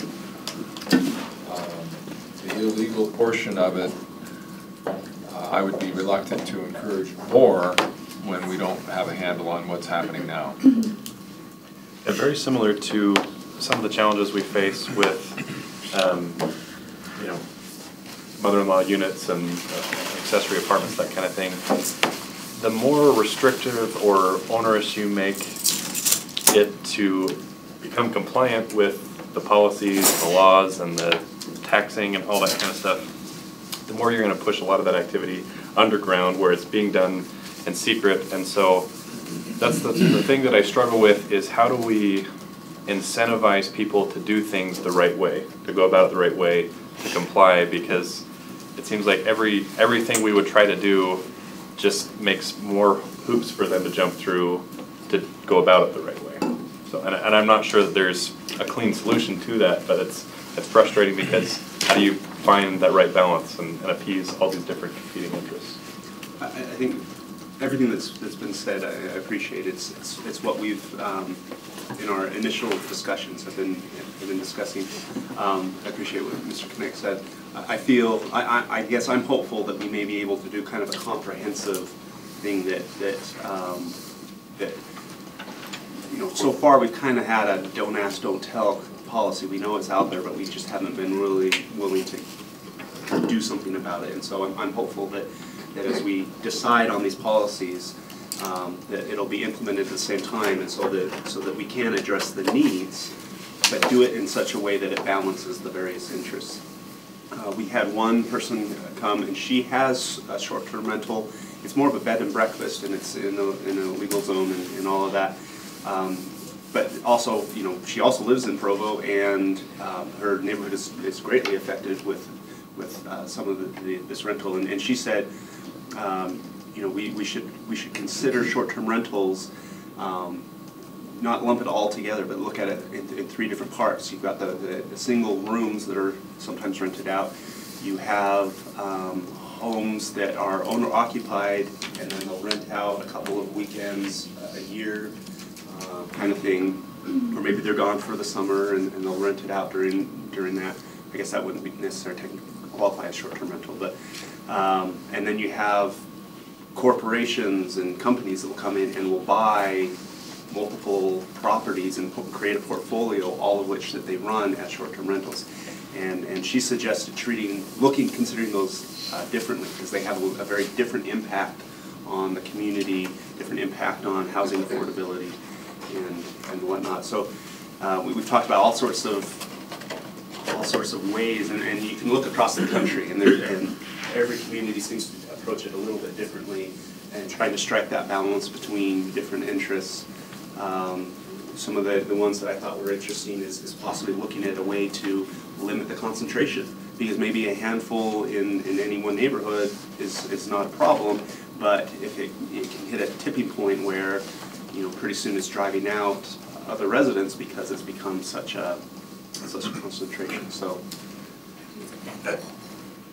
the illegal portion of it, I would be reluctant to encourage more when we don't have a handle on what's happening now. And very similar to some of the challenges we face with, mother-in-law units and accessory apartments, that kind of thing. The more restrictive or onerous you make it to become compliant with the policies, the laws, and the taxing and all that kind of stuff, the more you're going to push a lot of that activity underground where it's being done in secret. And so that's the thing that I struggle with is how do we incentivize people to do things the right way, to go about it the right way, to comply, because it seems like everything we would try to do just makes more hoops for them to jump through to go about it the right way. So, and I'm not sure that there's a clean solution to that, but it's frustrating because how do you find that right balance and appease all these different competing interests? I think everything that's been said, I appreciate. It's what we've in our initial discussions have been discussing. I appreciate what Mr. Knick said. I guess I'm hopeful that we may be able to do kind of a comprehensive thing that so far we've kind of had a don't ask, don't tell policy. We know it's out there, but we just haven't been really willing to do something about it. And so I'm hopeful that as we decide on these policies, that it'll be implemented at the same time, and so that we can address the needs, but do it in such a way that it balances the various interests. We had one person come, and she has a short-term rental. It's more of a bed and breakfast, and it's in a legal zone and all of that. But also, she also lives in Provo, and her neighborhood is greatly affected with some of this rental. And she said, we should consider short-term rentals, not lump it all together, but look at it in 3 different parts. You've got the single rooms that are sometimes rented out. You have homes that are owner-occupied, and then they'll rent out a couple of weekends a year, kind of thing. Or maybe they're gone for the summer, and they'll rent it out during that. I guess that wouldn't be necessarily qualify as short-term rental, but and then you have corporations and companies that will come in and will buy multiple properties and create a portfolio, all of which that they run as short-term rentals. And she suggested considering those differently, because they have a very different impact on the community, different impact on housing affordability and whatnot. So we've talked about all sorts of ways, and you can look across the country, and every community seems to approach it a little bit differently. and trying to strike that balance between different interests. Some of the ones that I thought were interesting is possibly looking at a way to limit the concentration, because maybe a handful in any one neighborhood is not a problem, but if it can hit a tipping point where, you know, pretty soon it's driving out other residents because it's become such a concentration. So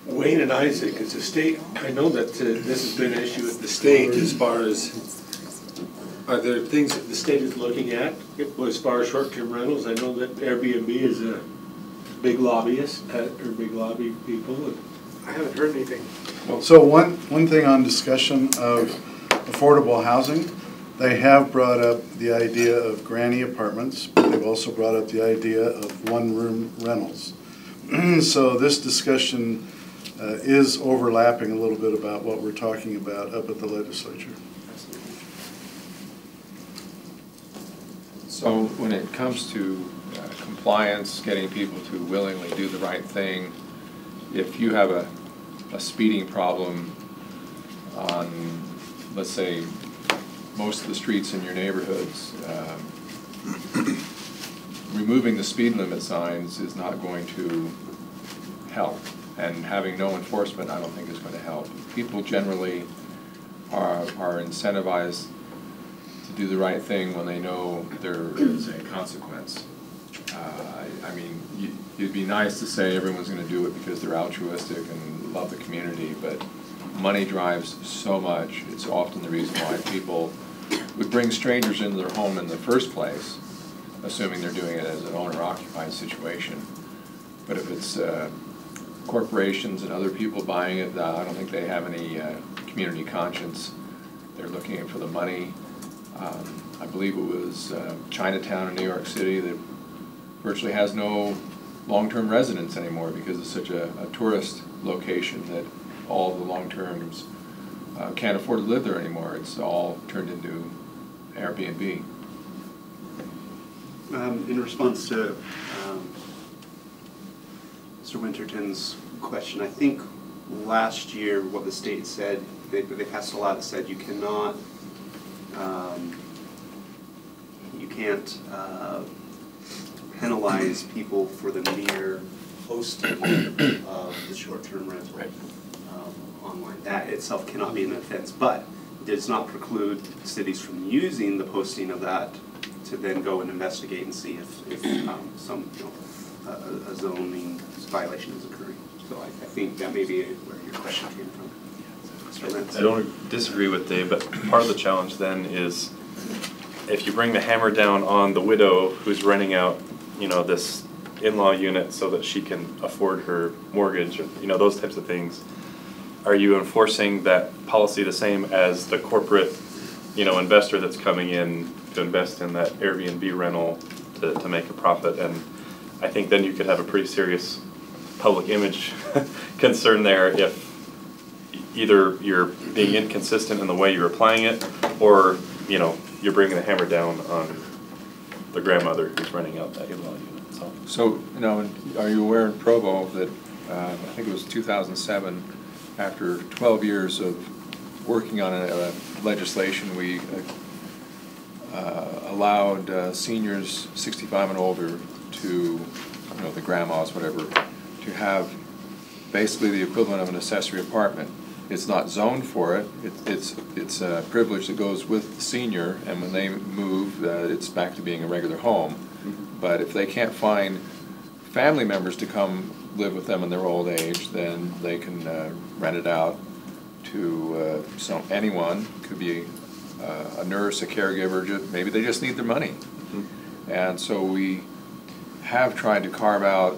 Wayne and Isaac, as a state, I know that this has been an issue with the state as far as, are there things that the state is looking at as far as short-term rentals? I know that Airbnb is a big lobbyist, or big lobby people. I haven't heard anything. So one thing on discussion of affordable housing, they have brought up the idea of granny apartments, but they've also brought up the idea of one-room rentals. So this discussion is overlapping a little bit about what we're talking about up at the legislature. So when it comes to compliance, getting people to willingly do the right thing, if you have a speeding problem on, let's say, most of the streets in your neighborhoods, removing the speed limit signs is not going to help. And having no enforcement, I don't think is going to help. People generally are incentivized to do the right thing when they know there is a consequence. I mean, it'd be nice to say everyone's going to do it because they're altruistic and love the community, but money drives so much. It's often the reason why people would bring strangers into their home in the first place, assuming they're doing it as an owner-occupied situation. But if it's corporations and other people buying it, I don't think they have any community conscience. They're looking for the money. I believe it was Chinatown in New York City that virtually has no long-term residents anymore because it's such a tourist location that all the long-terms can't afford to live there anymore. It's all turned into Airbnb. In response to Mr. Winterton's question, I think last year what the state said, they passed a law that said you cannot, you can't penalize people for the mere posting of the short-term rental online. That itself cannot be an offense, but it does not preclude cities from using the posting of that to then go and investigate and see if some, you know, a zoning violation is occurring. So I think that may be where your question came from. I don't disagree with Dave, but part of the challenge then is if you bring the hammer down on the widow who's renting out, you know, this in-law unit so that she can afford her mortgage, or, you know, those types of things, are you enforcing that policy the same as the corporate, you know, investor that's coming in to invest in that Airbnb rental to make a profit? And I think then you could have a pretty serious public image concern there if either you're being inconsistent in the way you're applying it, or, you know, you're bringing the hammer down on the grandmother who's renting out that in-law unit. So, you know, are you aware in Provo that I think it was 2007, after 12 years of working on a legislation, we allowed seniors 65 and older to, you know, the grandmas, whatever, to have basically the equivalent of an accessory apartment. It's not zoned for it. It's a privilege that goes with the senior, and when they move, it's back to being a regular home. But if they can't find family members to come live with them in their old age, then they can rent it out to anyone. Could be a nurse, a caregiver. Maybe they just need their money. And so we have tried to carve out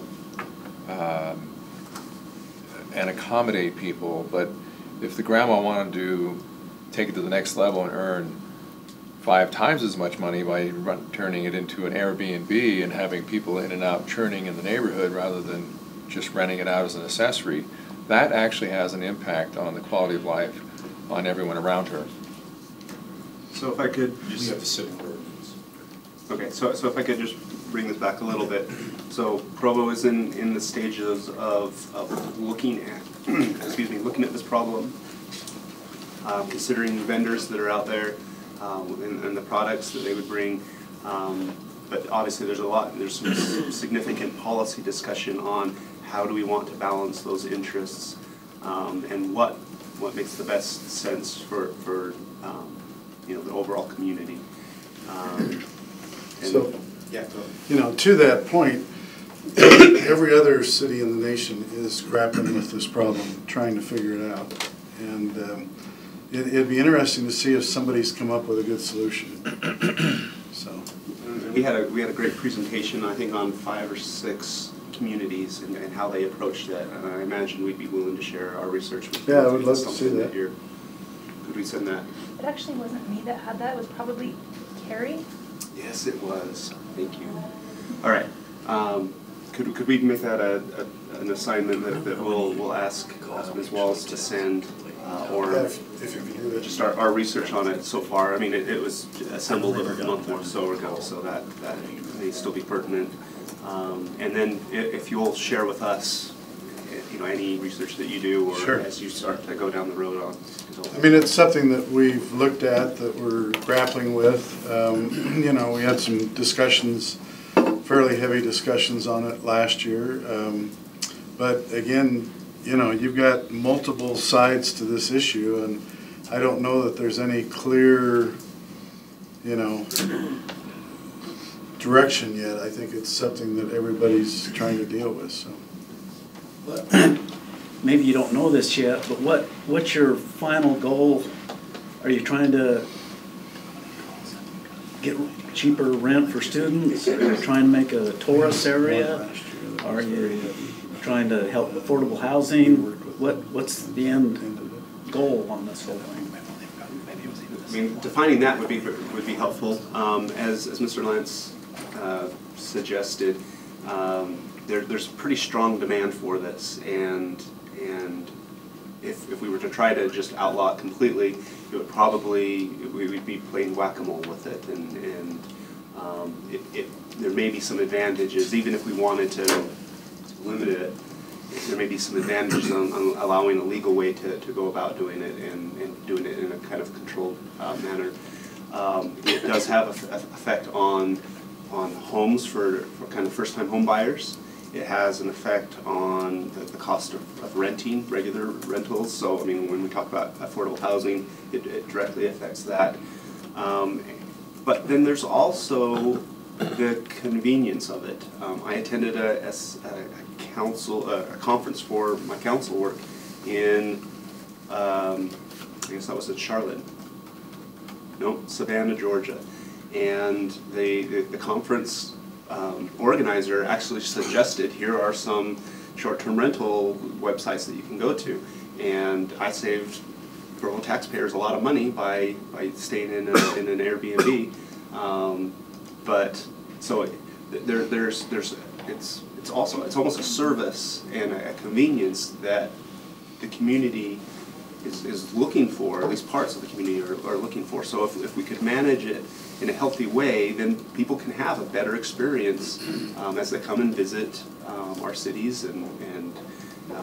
and accommodate people, but if the grandma wanted to take it to the next level and earn 5 times as much money by turning it into an Airbnb and having people in and out churning in the neighborhood rather than just renting it out as an accessory, that actually has an impact on the quality of life on everyone around her. So if I could You just have to sit in ordinance. Okay, so if I could just bring this back a little bit. So Provo is in the stages of looking at, excuse me, looking at this problem. considering vendors that are out there and the products that they would bring. But obviously there's some significant policy discussion on how do we want to balance those interests and what makes the best sense for you know, the overall community. So, yeah, you know, to that point, every other city in the nation is grappling with this problem, trying to figure it out. And it'd be interesting to see if somebody's come up with a good solution. So we had a great presentation, I think, on 5 or 6 communities and how they approached that. And I imagine we'd be willing to share our research with you. Yeah, I would love to see that. Could we send that? It actually wasn't me that had that. It was probably Carrie. Yes, it was. Thank you. All right. Could we make that an assignment that we'll ask Ms. Walls to send or if you can do that. Just our research on it so far. I mean, it was assembled a month or so ago, so that may still be pertinent. And then if you'll share with us, you know, any research that you do, or sure, as you start to go down the road on. I mean, it's something that we've looked at, that we're grappling with. You know, we had some discussions, fairly heavy discussions on it last year. But again, you know, you've got multiple sides to this issue, and I don't know that there's any clear, you know, direction yet. I think it's something that everybody's trying to deal with. So. Maybe you don't know this yet, but what's your final goal? Are you trying to get cheaper rent for students? Are you trying to make a tourist area? Are you trying to help affordable housing? What's the end goal on this whole thing? I mean, defining that would be helpful. As Mr. Lance suggested, there's pretty strong demand for this, and if we were to try to just outlaw it completely, it would probably, we'd be playing whack-a-mole with it, and there may be some advantages, even if we wanted to limit it. There may be some advantages on allowing a legal way to go about doing it and doing it in a kind of controlled manner. It does have an effect on homes for kind of first-time home buyers. It has an effect on the cost of renting, regular rentals. So, I mean, when we talk about affordable housing, it directly affects that. But then there's also the convenience of it. I attended a conference for my council work in, I guess that was in Charlotte. No, Savannah, Georgia. And the conference organizer actually suggested, here are some short-term rental websites that you can go to. And I saved Provo taxpayers a lot of money by staying in an Airbnb. But so it's almost a service and a convenience that the community is looking for, at least parts of the community are looking for. So if we could manage it in a healthy way, then people can have a better experience as they come and visit our cities and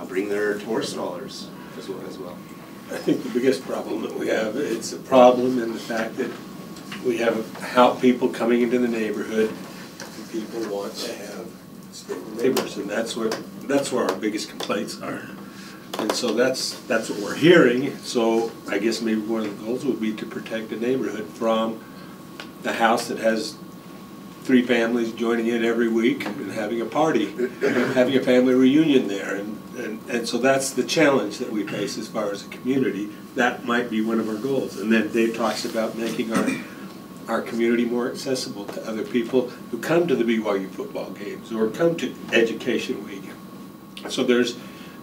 bring their tourist dollars as well. I think the biggest problem that we have, it's a problem in the fact that we have people coming into the neighborhood, and people want to have stable neighbors, and that's where our biggest complaints are. And so that's what we're hearing. So I guess maybe one of the goals would be to protect the neighborhood from the house that has 3 families joining in every week and having a party, having a family reunion there. And so that's the challenge that we face as far as a community. That might be one of our goals. And then Dave talks about making our community more accessible to other people who come to the BYU football games or come to Education Week. So there's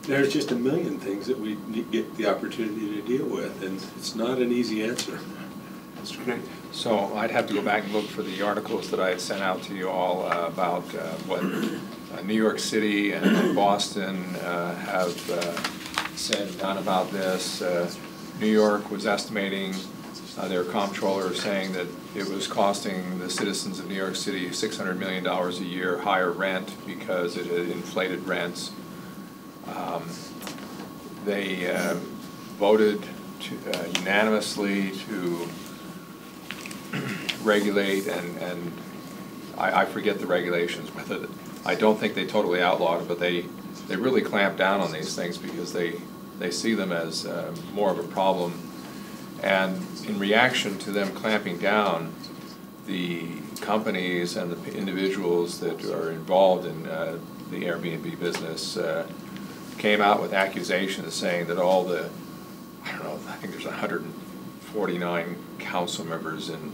just a million things that we get the opportunity to deal with, and it's not an easy answer. So I'd have to go back and look for the articles that I had sent out to you all about what New York City and Boston have said and done about this. New York was estimating, their comptroller saying that it was costing the citizens of New York City $600 million a year higher rent because it had inflated rents. They voted unanimously to regulate, and I forget the regulations, but I don't think they totally outlawed it, but they really clamp down on these things because they see them as more of a problem. And in reaction to them clamping down, the companies and the individuals that are involved in the Airbnb business came out with accusations saying that all the, I don't know, I think there's 149 council members in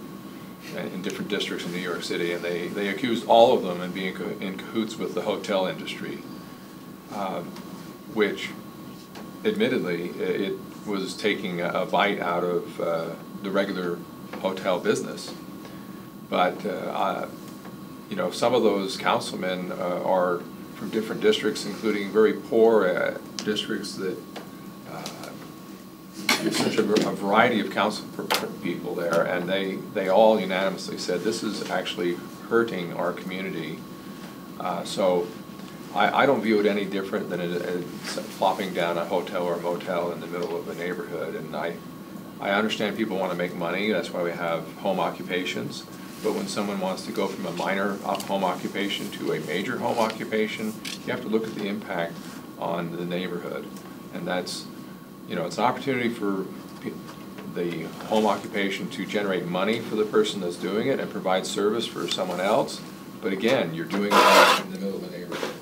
different districts in New York City, and they accused all of them of being in cahoots with the hotel industry, which admittedly it was taking a bite out of the regular hotel business. But you know, some of those councilmen are from different districts, including very poor districts that there's such a variety of council people there, and they all unanimously said this is actually hurting our community. So I don't view it any different than plopping down a hotel or a motel in the middle of a neighborhood. And I understand people want to make money, that's why we have home occupations. But when someone wants to go from a minor home occupation to a major home occupation, you have to look at the impact on the neighborhood. And that's, you know, it's an opportunity for the home occupation to generate money for the person that's doing it and provide service for someone else. But again, you're doing it in the middle of a neighborhood.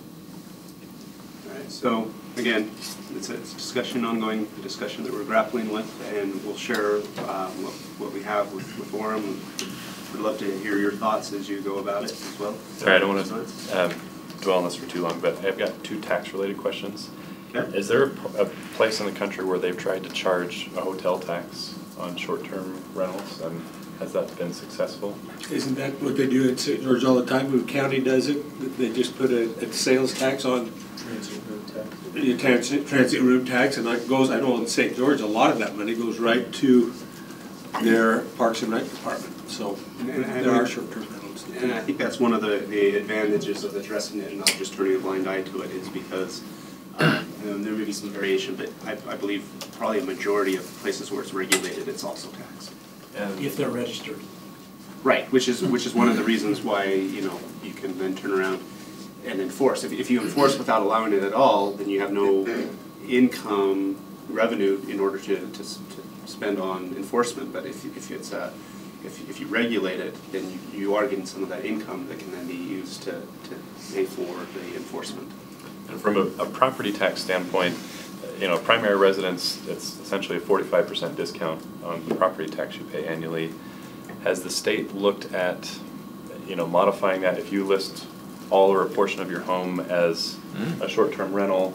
All right, so again, it's a discussion, ongoing discussion that we're grappling with, and we'll share what we have with Orem. We'd love to hear your thoughts as you go about it as well. Sorry, I don't want to dwell on this for too long, but I've got two tax-related questions. Okay. Is there a place in the country where they've tried to charge a hotel tax on short-term rentals, and has that been successful? Isn't that what they do in St. George all the time? When the county does it, they just put a sales tax on transient room tax, and that goes, I know in St. George, a lot of that money goes right to their Parks and Rec department. So there are short-term rentals. And I think that's one of the advantages of addressing it and not just turning a blind eye to it, is because there may be some variation, but I believe probably a majority of places where it's regulated, it's also taxed. If they're registered. Right, which is one of the reasons why, you know, you can then turn around and enforce. If you enforce without allowing it at all, then you have no income revenue in order to spend on enforcement. But if you regulate it, then you are getting some of that income that can then be used to pay for the enforcement. And from a property tax standpoint, you know, primary residence, it's essentially a 45% discount on the property tax you pay annually. Has the state looked at, you know, modifying that? If you list all or a portion of your home as a short-term rental,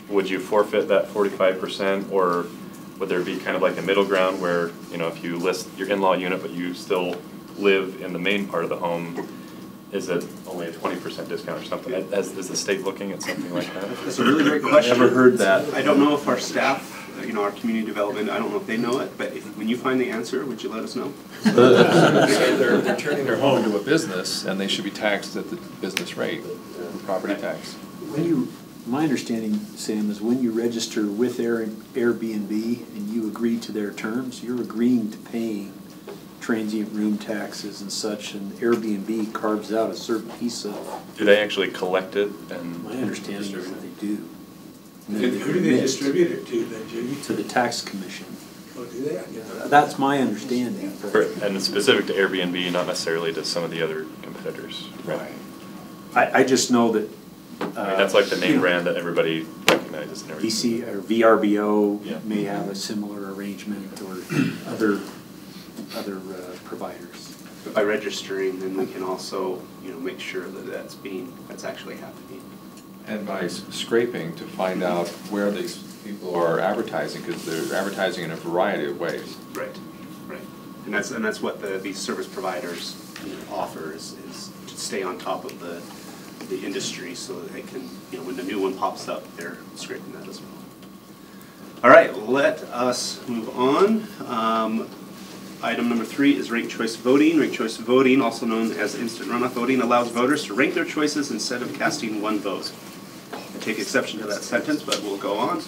would you forfeit that 45%, or would there be kind of like a middle ground where, you know, if you list your in-law unit but you still live in the main part of the home, is it only a 20% discount or something? Is the state looking at something like that? That's a really great question. I've never heard that. I don't know if our staff, you know, our community development, I don't know if they know it, but when you find the answer, would you let us know? They're turning their home into a business, and they should be taxed at the business rate, property tax. My understanding, Sam, is when you register with Airbnb and you agree to their terms, you're agreeing to paying transient room taxes and such, and Airbnb carves out a certain piece of. Do they actually collect it? And my understanding is that they do. And who do they distribute it to then, Jimmy? To the tax commission. Oh, do they? Yeah, that's my understanding. And it's specific to Airbnb, not necessarily to some of the other competitors. Right. I just know that. I mean, that's like the name brand that everybody recognizes and everything. DC or VRBO may have a similar arrangement, or other providers. But by registering, then we can also, you know, make sure that that's actually happening. And by scraping to find out where these people are advertising, because they're advertising in a variety of ways. Right, right. And that's what these service providers, you know, offer is to stay on top of the industry, so that they can, you know, when the new one pops up, they're scraping that as well. All right, let us move on. Item number 3 is ranked choice voting. Ranked choice voting, also known as instant runoff voting, allows voters to rank their choices instead of casting one vote. I take exception to that sentence, but we'll go on.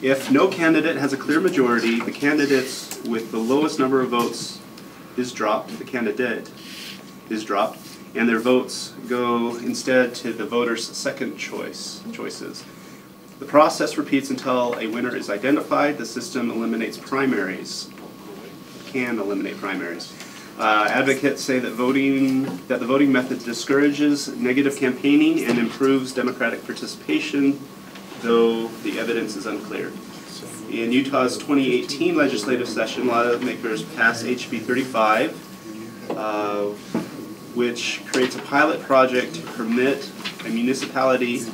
If no candidate has a clear majority, the candidates with the lowest number of votes is dropped, the candidate is dropped, and their votes go instead to the voters' second choices. The process repeats until a winner is identified. The system eliminates primaries, can eliminate primaries. Advocates say that the voting method discourages negative campaigning and improves democratic participation, though the evidence is unclear. In Utah's 2018 legislative session, lawmakers passed HB 35, which creates a pilot project to permit a municipality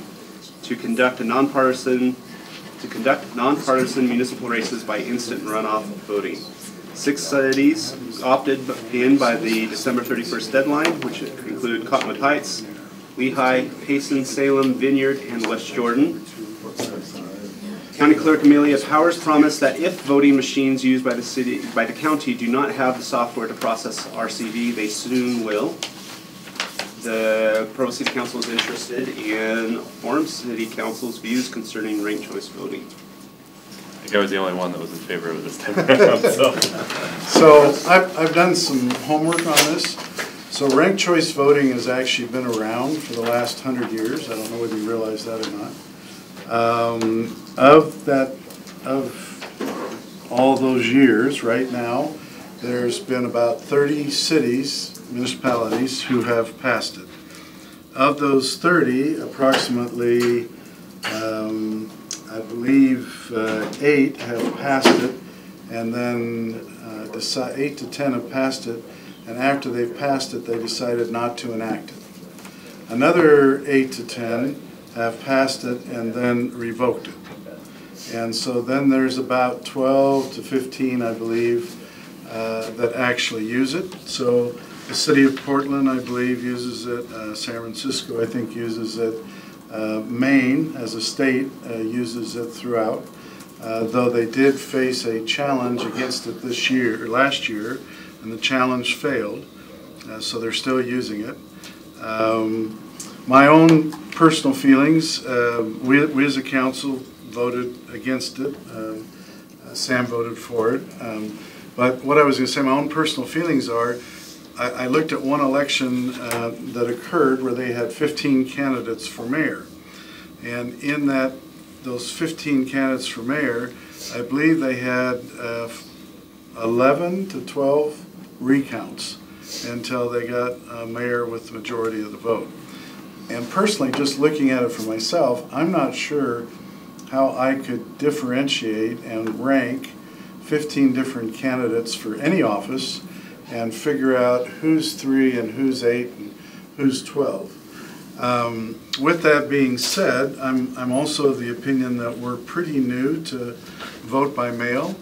to conduct nonpartisan municipal races by instant runoff voting. 6 cities opted in by the December 31st deadline, which include Cottonwood Heights, Lehigh, Payson, Salem, Vineyard, and West Jordan. County Clerk Amelia Powers promised that if voting machines used by the county do not have the software to process RCV, they soon will. The Provo City Council is interested in Orem City Council's views concerning ranked choice voting. I think I was the only one that was in favor of it this time around. So I've done some homework on this. So ranked choice voting has actually been around for the last 100 years. I don't know whether you realize that or not. Of all those years, right now, there's been about 30 cities, municipalities, who have passed it. Of those 30, approximately, I believe 8 have passed it, and then 8 to 10 have passed it, and after they've passed it, they decided not to enact it. Another 8 to 10 have passed it and then revoked it. And so then there's about 12 to 15, I believe, that actually use it. So the city of Portland, I believe, uses it. San Francisco, I think, uses it. Maine, as a state, uses it throughout. Though they did face a challenge against it last year, and the challenge failed. So they're still using it. My own personal feelings, we as a council voted against it. Sam voted for it. But what I was going to say, my own personal feelings are, I looked at one election that occurred where they had 15 candidates for mayor. And in those 15 candidates for mayor, I believe they had 11 to 12 recounts until they got a mayor with the majority of the vote. And personally, just looking at it for myself, I'm not sure how I could differentiate and rank 15 different candidates for any office and figure out who's 3 and who's 8 and who's 12. With that being said, I'm also of the opinion that we're pretty new to vote by mail,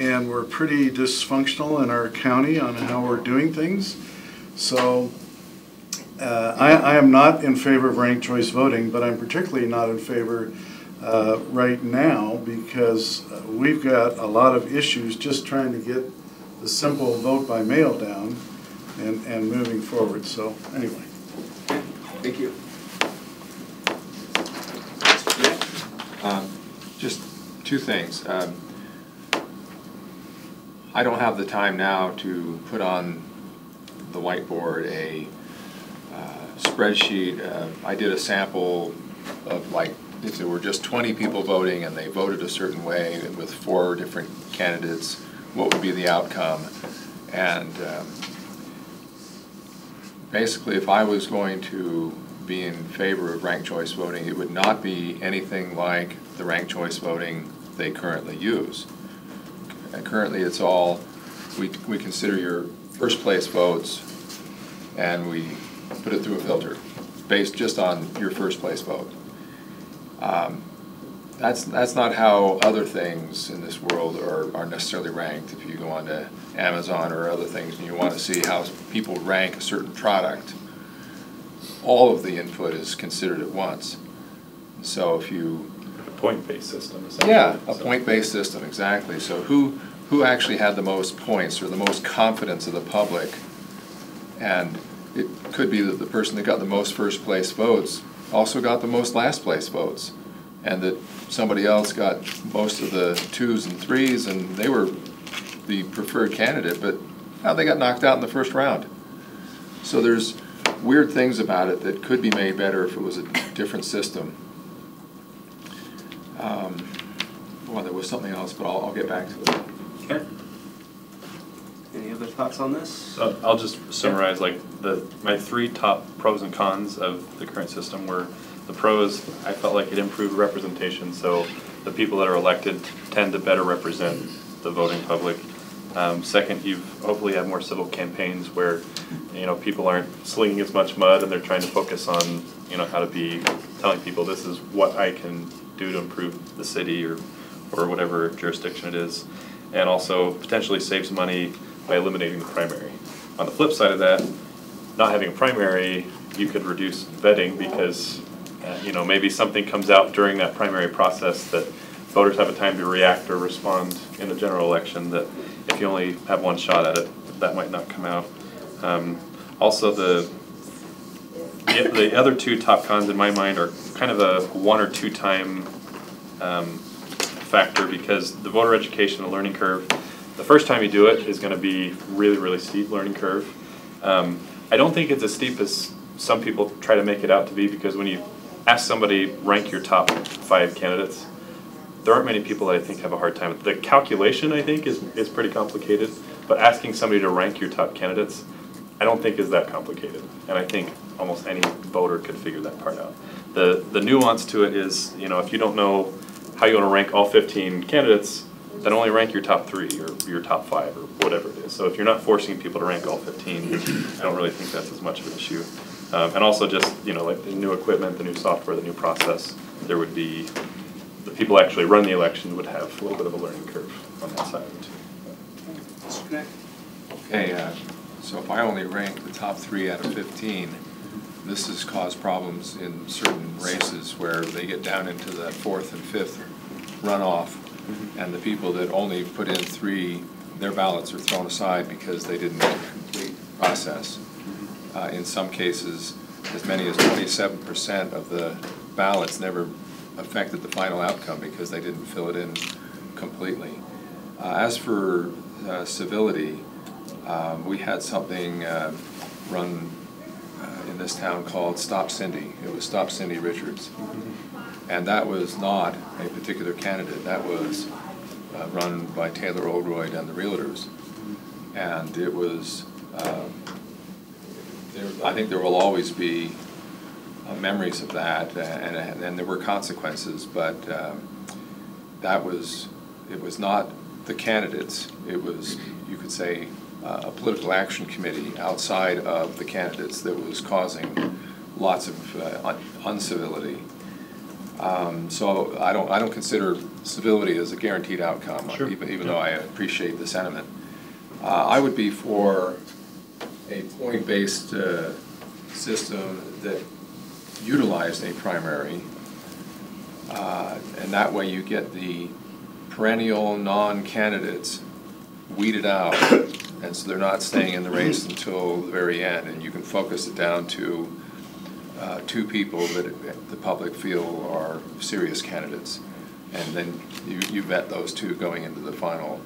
and we're pretty dysfunctional in our county on how we're doing things. So I am not in favor of ranked choice voting, but I'm particularly not in favor right now because we've got a lot of issues just trying to get the simple vote by mail down and moving forward. So anyway. Thank you. Just 2 things. I don't have the time now to put on the whiteboard a spreadsheet. I did a sample of, like, if there were just 20 people voting and they voted a certain way with 4 different candidates, what would be the outcome? And basically, if I was going to be in favor of ranked choice voting, it would not be anything like the ranked choice voting they currently use. And currently, it's all, we consider your first place votes and we put it through a filter based just on your first place vote. That's not how other things in this world are necessarily ranked. If you go on to Amazon or other things and you want to see how people rank a certain product, all of the input is considered at once. So if you... A point-based system, essentially. Yeah, a point-based system, exactly. So who actually had the most points or the most confidence of the public? And it could be that the person that got the most first place votes also got the most last place votes. and that somebody else got most of the 2s and 3s, and they were the preferred candidate, but now they got knocked out in the first round. So there's weird things about it that could be made better if it was a different system. Well, there was something else, but I'll get back to it. Okay. Any other thoughts on this? So I'll just summarize my 3 top pros and cons of the current system were the pros. I felt like it improved representation, so the people that are elected tend to better represent the voting public. Second, you hopefully have more civil campaigns where people aren't slinging as much mud and they're trying to focus on how to be telling people this is what I can do to improve the city or whatever jurisdiction it is, and also potentially saves money by eliminating the primary. On the flip side of that, not having a primary, you could reduce vetting because maybe something comes out during that primary process that voters have a time to react or respond in the general election that if you only have one shot at it, that might not come out. Also, the other 2 top cons in my mind are kind of a 1 or 2 time factor, because the voter education and learning curve, the first time you do it is going to be really, really steep learning curve. I don't think it's as steep as some people try to make it out to be, because when you ask somebody, rank your top 5 candidates, there aren't many people that I think have a hard time. The calculation, I think, is pretty complicated, but asking somebody to rank your top candidates, I don't think is that complicated. And I think almost any voter could figure that part out. The nuance to it is, if you don't know how you want to rank all 15 candidates, then only rank your top 3 or your top 5 or whatever it is. So if you're not forcing people to rank all 15, I don't really think that's as much of an issue. And also just, like the new equipment, the new software, the new process, there would be, the people actually run the election would have a little bit of a learning curve on that side of it too. Okay, so if I only rank the top 3 out of 15, this has caused problems in certain races where they get down into the 4th and 5th runoff, and the people that only put in 3, their ballots are thrown aside because they didn't get a complete process. In some cases, as many as 27% of the ballots never affected the final outcome because they didn't fill it in completely. As for civility, we had something run in this town called Stop Cindy. It was Stop Cindy Richards. And that was not a particular candidate. That was run by Taylor Oldroyd and the Realtors. And it was, I think there will always be memories of that, and there were consequences, but it was not the candidates. It was, you could say, a political action committee outside of the candidates that was causing lots of uncivility. So I don't consider civility as a guaranteed outcome, sure, even though I appreciate the sentiment. I would be for a point-based system that utilized a primary, and that way you get the perennial non-candidates weeded out, and so they're not staying in the race until the very end, and you can focus it down to 2 people that the public feel are serious candidates, and then you vet those 2 going into the final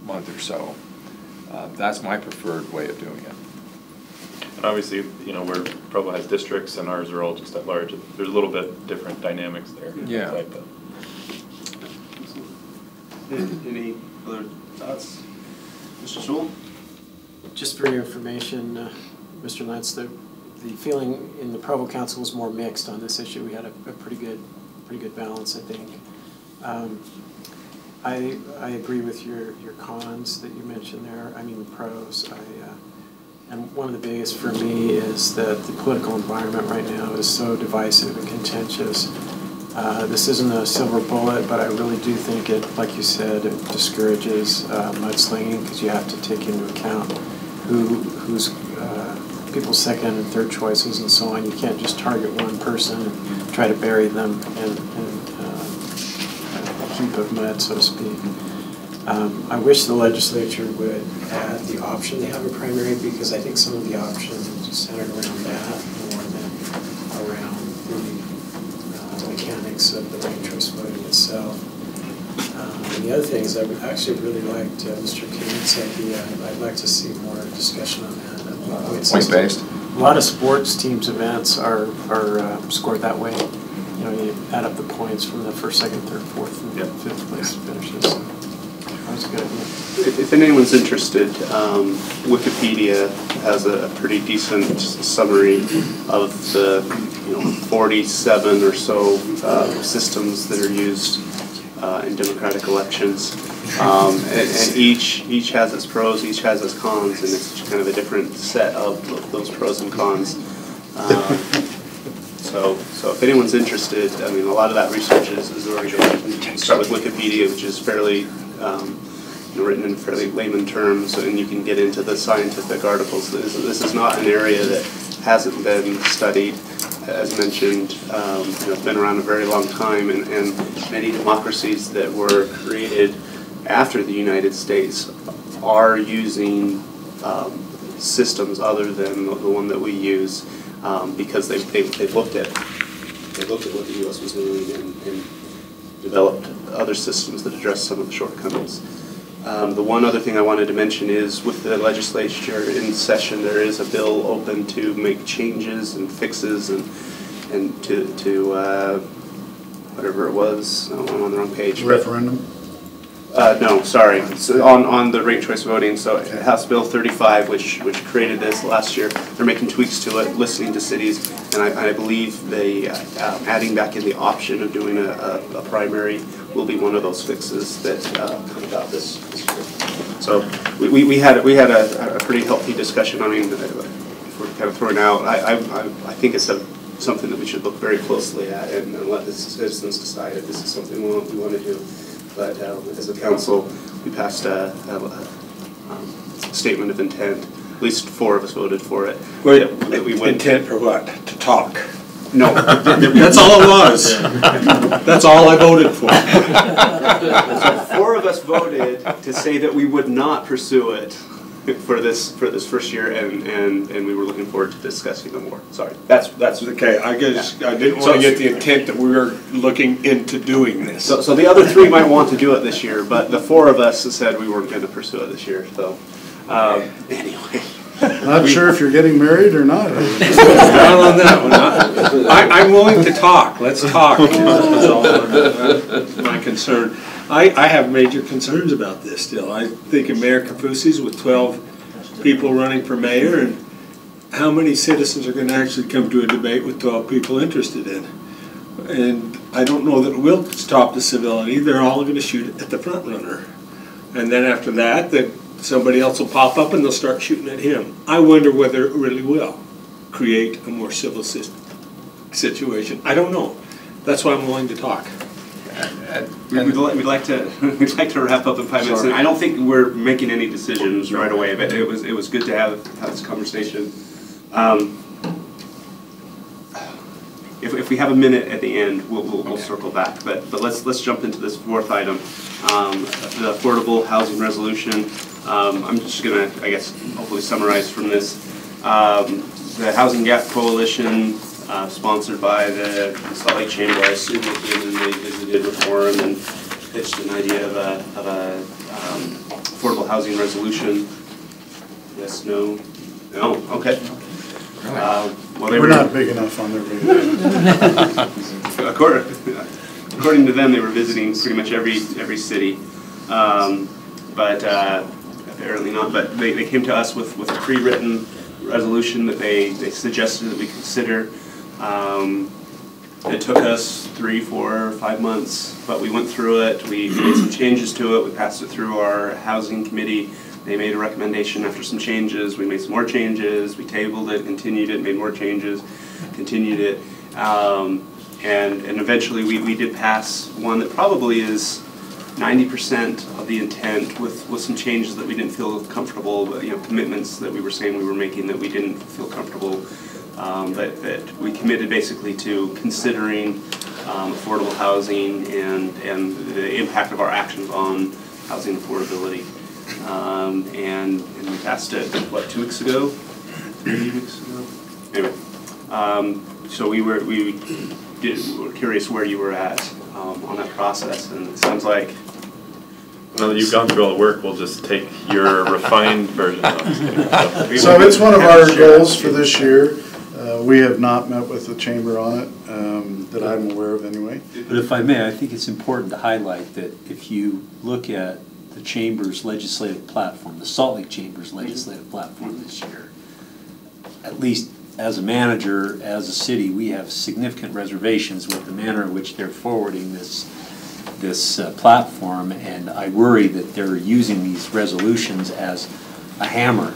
month or so. That's my preferred way of doing it. And obviously, where Provo has districts and ours are all just at large, there's a little bit different dynamics there. Yeah. Any other thoughts? Mr. Sewell? Just for your information, Mr. Lentz, the feeling in the Provo Council was more mixed on this issue. We had a pretty good balance, I think. I agree with your cons that you mentioned there. I mean the pros. And one of the biggest for me is that the political environment right now is so divisive and contentious. This isn't a silver bullet, but I really do think it, like you said, it discourages mudslinging, because you have to take into account who's people's second and third choices and so on. You can't just target one person and try to bury them in a heap of mud, so to speak. I wish the legislature would add the option to have a primary, because I think some of the options centered around that more than around the mechanics of the ranked choice voting itself. And the other thing is I would actually really liked Mr. King's idea. I'd like to see more discussion on that. Point-based? A lot of sports teams events are scored that way. You know, you add up the points from the first, second, third, fourth, and fifth place finishes. So that was a good idea. If anyone's interested, Wikipedia has a pretty decent summary of the 47 or so systems that are used in democratic elections. And each has its pros, each has its cons, and it's kind of a different set of those pros and cons. So if anyone's interested, I mean, a lot of that research is already done. You can start with Wikipedia, which is fairly written in fairly layman terms, and you can get into the scientific articles. This is not an area that hasn't been studied. As mentioned, it's been around a very long time, and many democracies that were created after the United States are using systems other than the one that we use, because they looked at what the U.S. was doing and developed other systems that address some of the shortcomings. The one other thing I wanted to mention is with the legislature in session, there is a bill open to make changes and fixes and to whatever it was. Oh, I'm on the wrong page. Referendum? No, sorry. So on the ranked choice voting, so House Bill 35, which created this last year, they're making tweaks to it, listening to cities, and I believe they adding back in the option of doing a primary will be one of those fixes that come about this year. So we had a pretty healthy discussion. I mean, if we're kind of throwing out, I think it's something that we should look very closely at and let the citizens decide if this is something we want to do. But as a council, we passed a statement of intent. At least 4 of us voted for it. Wait, intent for what? To talk? No. That's all it was. That's all I voted for. So 4 of us voted to say that we would not pursue it for this first year, and we were looking forward to discussing them more. Sorry, that's okay. I guess I didn't want to get the intent that we were looking into doing this. So the other 3 might want to do it this year, but the 4 of us said we weren't going to pursue it this year. So anyway. Not sure if you're getting married or not. Not on that one. I'm willing to talk. Let's talk. That's my concern. I have major concerns about this still. I think of Mayor Kafusi's with 12 people running for mayor, and how many citizens are going to actually come to a debate with 12 people interested in? And I don't know that it will stop the civility. They're all going to shoot at the front runner. And then after that, somebody else will pop up and they'll start shooting at him. I wonder whether it really will create a more civil situation. I don't know. That's why I'm willing to talk. We'd like to wrap up in 5 minutes. And I don't think we're making any decisions right away, but it was good to have this conversation. If we have a minute at the end, we'll circle back. But let's jump into this 4th item, the affordable housing resolution. I'm just going to, I guess, hopefully summarize from this. The Housing Gap Coalition, sponsored by the Salt Lake Chamber, I assume they came and they visited with Orem and pitched an idea of a affordable housing resolution. Yes, no? No? Okay. Well, we're not big enough on their radio. According to them, they were visiting pretty much every city. But apparently not. But they came to us with a pre-written resolution that they suggested that we consider. It took us 3, 4, 5 months, but we went through it. We made some changes to it. We passed it through our housing committee. They made a recommendation after some changes. We made some more changes. We tabled it, continued it, made more changes, continued it. And eventually we did pass one that probably is 90% of the intent with some changes that we didn't feel comfortable, but, commitments that we were saying we were making that we didn't feel comfortable, that we committed basically to considering affordable housing and the impact of our actions on housing affordability. And we passed it, what, 2 weeks ago? 3 weeks ago? Anyway, so we curious where you were at on that process, and it sounds like. Now that you've gone through all the work, we'll just take your refined version of it. So it's one of our goals for this year. We have not met with the chamber on it, that I'm aware of anyway. But if I may, I think it's important to highlight that if you look at the chamber's legislative platform, the Salt Lake Chamber's legislative platform this year, at least as a manager, as a city, we have significant reservations with the manner in which they're forwarding this platform, and I worry that they're using these resolutions as a hammer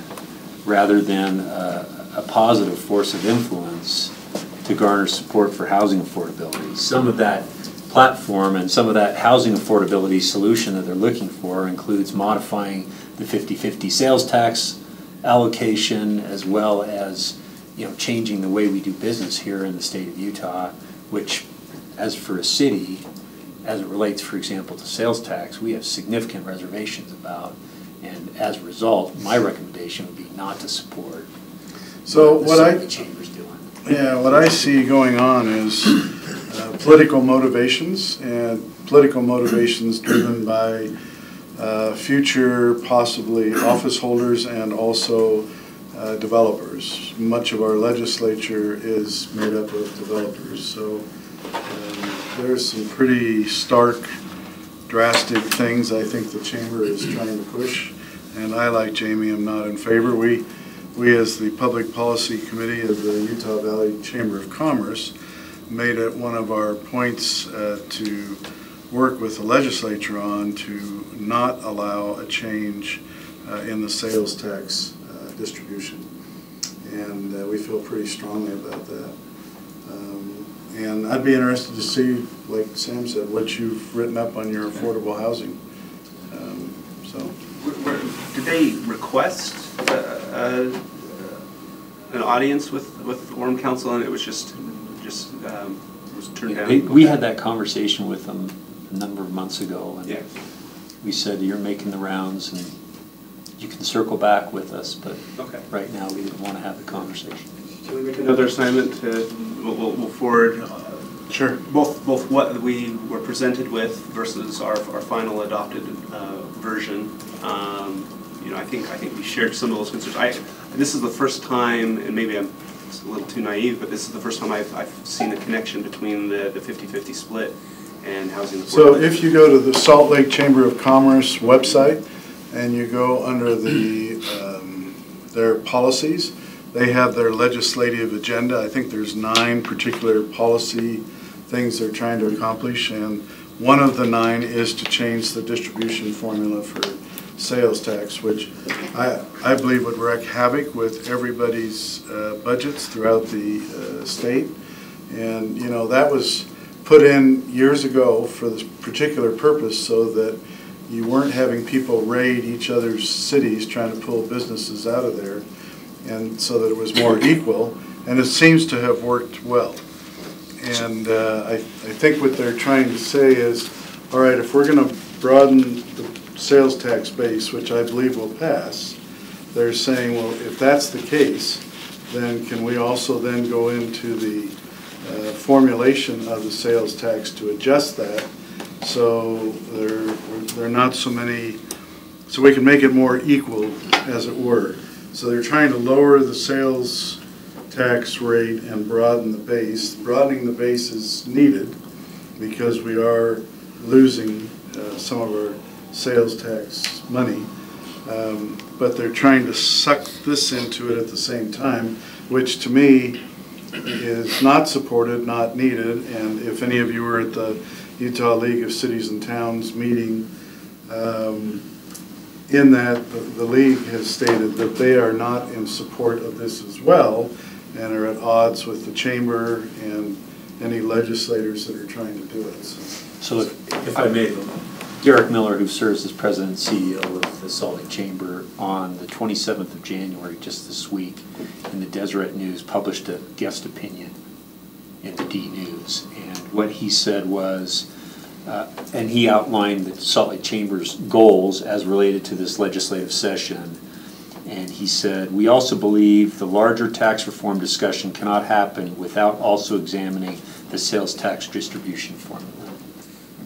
rather than a positive force of influence to garner support for housing affordability. Some of that platform and some of that housing affordability solution that they're looking for includes modifying the 50-50 sales tax allocation, as well as changing the way we do business here in the state of Utah, which, as for a city, as it relates, for example, to sales tax, we have significant reservations about, and as a result, my recommendation would be not to support what the chamber's doing. Yeah, what I see going on is political motivations, and political motivations driven by future, possibly, office holders and also developers. Much of our legislature is made up of developers, so there's some pretty stark, drastic things I think the chamber is trying to push, and I, like Jamie, am not in favor. We as the Public Policy Committee of the Utah Valley Chamber of Commerce made it one of our points to work with the legislature on to not allow a change in the sales tax distribution, and we feel pretty strongly about that. And I'd be interested to see, like Sam said, what you've written up on your affordable housing. Did they request an audience with Orem Council, and it was just was turned down? We had that conversation with them a number of months ago, and we said, you're making the rounds, and you can circle back with us, but right now we didn't want to have the conversation. Can we make another assignment? We'll forward. Sure. Both what we were presented with versus our final adopted version. I think we shared some of those concerns. This is the first time, and maybe I'm a little too naive, but this is the first time I've seen a connection between the 50-50 split and housing affordability. So if you go to the Salt Lake Chamber of Commerce website and you go under their policies, they have their legislative agenda. I think there's 9 particular policy things they're trying to accomplish, and one of the 9 is to change the distribution formula for sales tax, which I believe would wreak havoc with everybody's budgets throughout the state. And that was put in years ago for this particular purpose, so that you weren't having people raid each other's cities trying to pull businesses out of there, and so that it was more equal, and it seems to have worked well. And I think what they're trying to say is, all right, if we're going to broaden the sales tax base, which I believe will pass, they're saying, well, if that's the case, then can we also then go into the formulation of the sales tax to adjust that, so there are not so many, so we can make it more equal, as it were. So they're trying to lower the sales tax rate and broaden the base. Broadening the base is needed because we are losing some of our sales tax money, but they're trying to suck this into it at the same time, which to me is not supported, not needed. And if any of you were at the Utah League of Cities and Towns meeting, in that the league has stated that they are not in support of this as well, and are at odds with the chamber and any legislators that are trying to do it. So if I may, Derek Miller, who serves as president and CEO of the Salt Lake Chamber, on the 27th of January, just this week, in the Deseret News, published a guest opinion in the D News. And what he said was, and he outlined the Salt Lake Chamber's goals as related to this legislative session. And he said, we also believe the larger tax reform discussion cannot happen without also examining the sales tax distribution formula.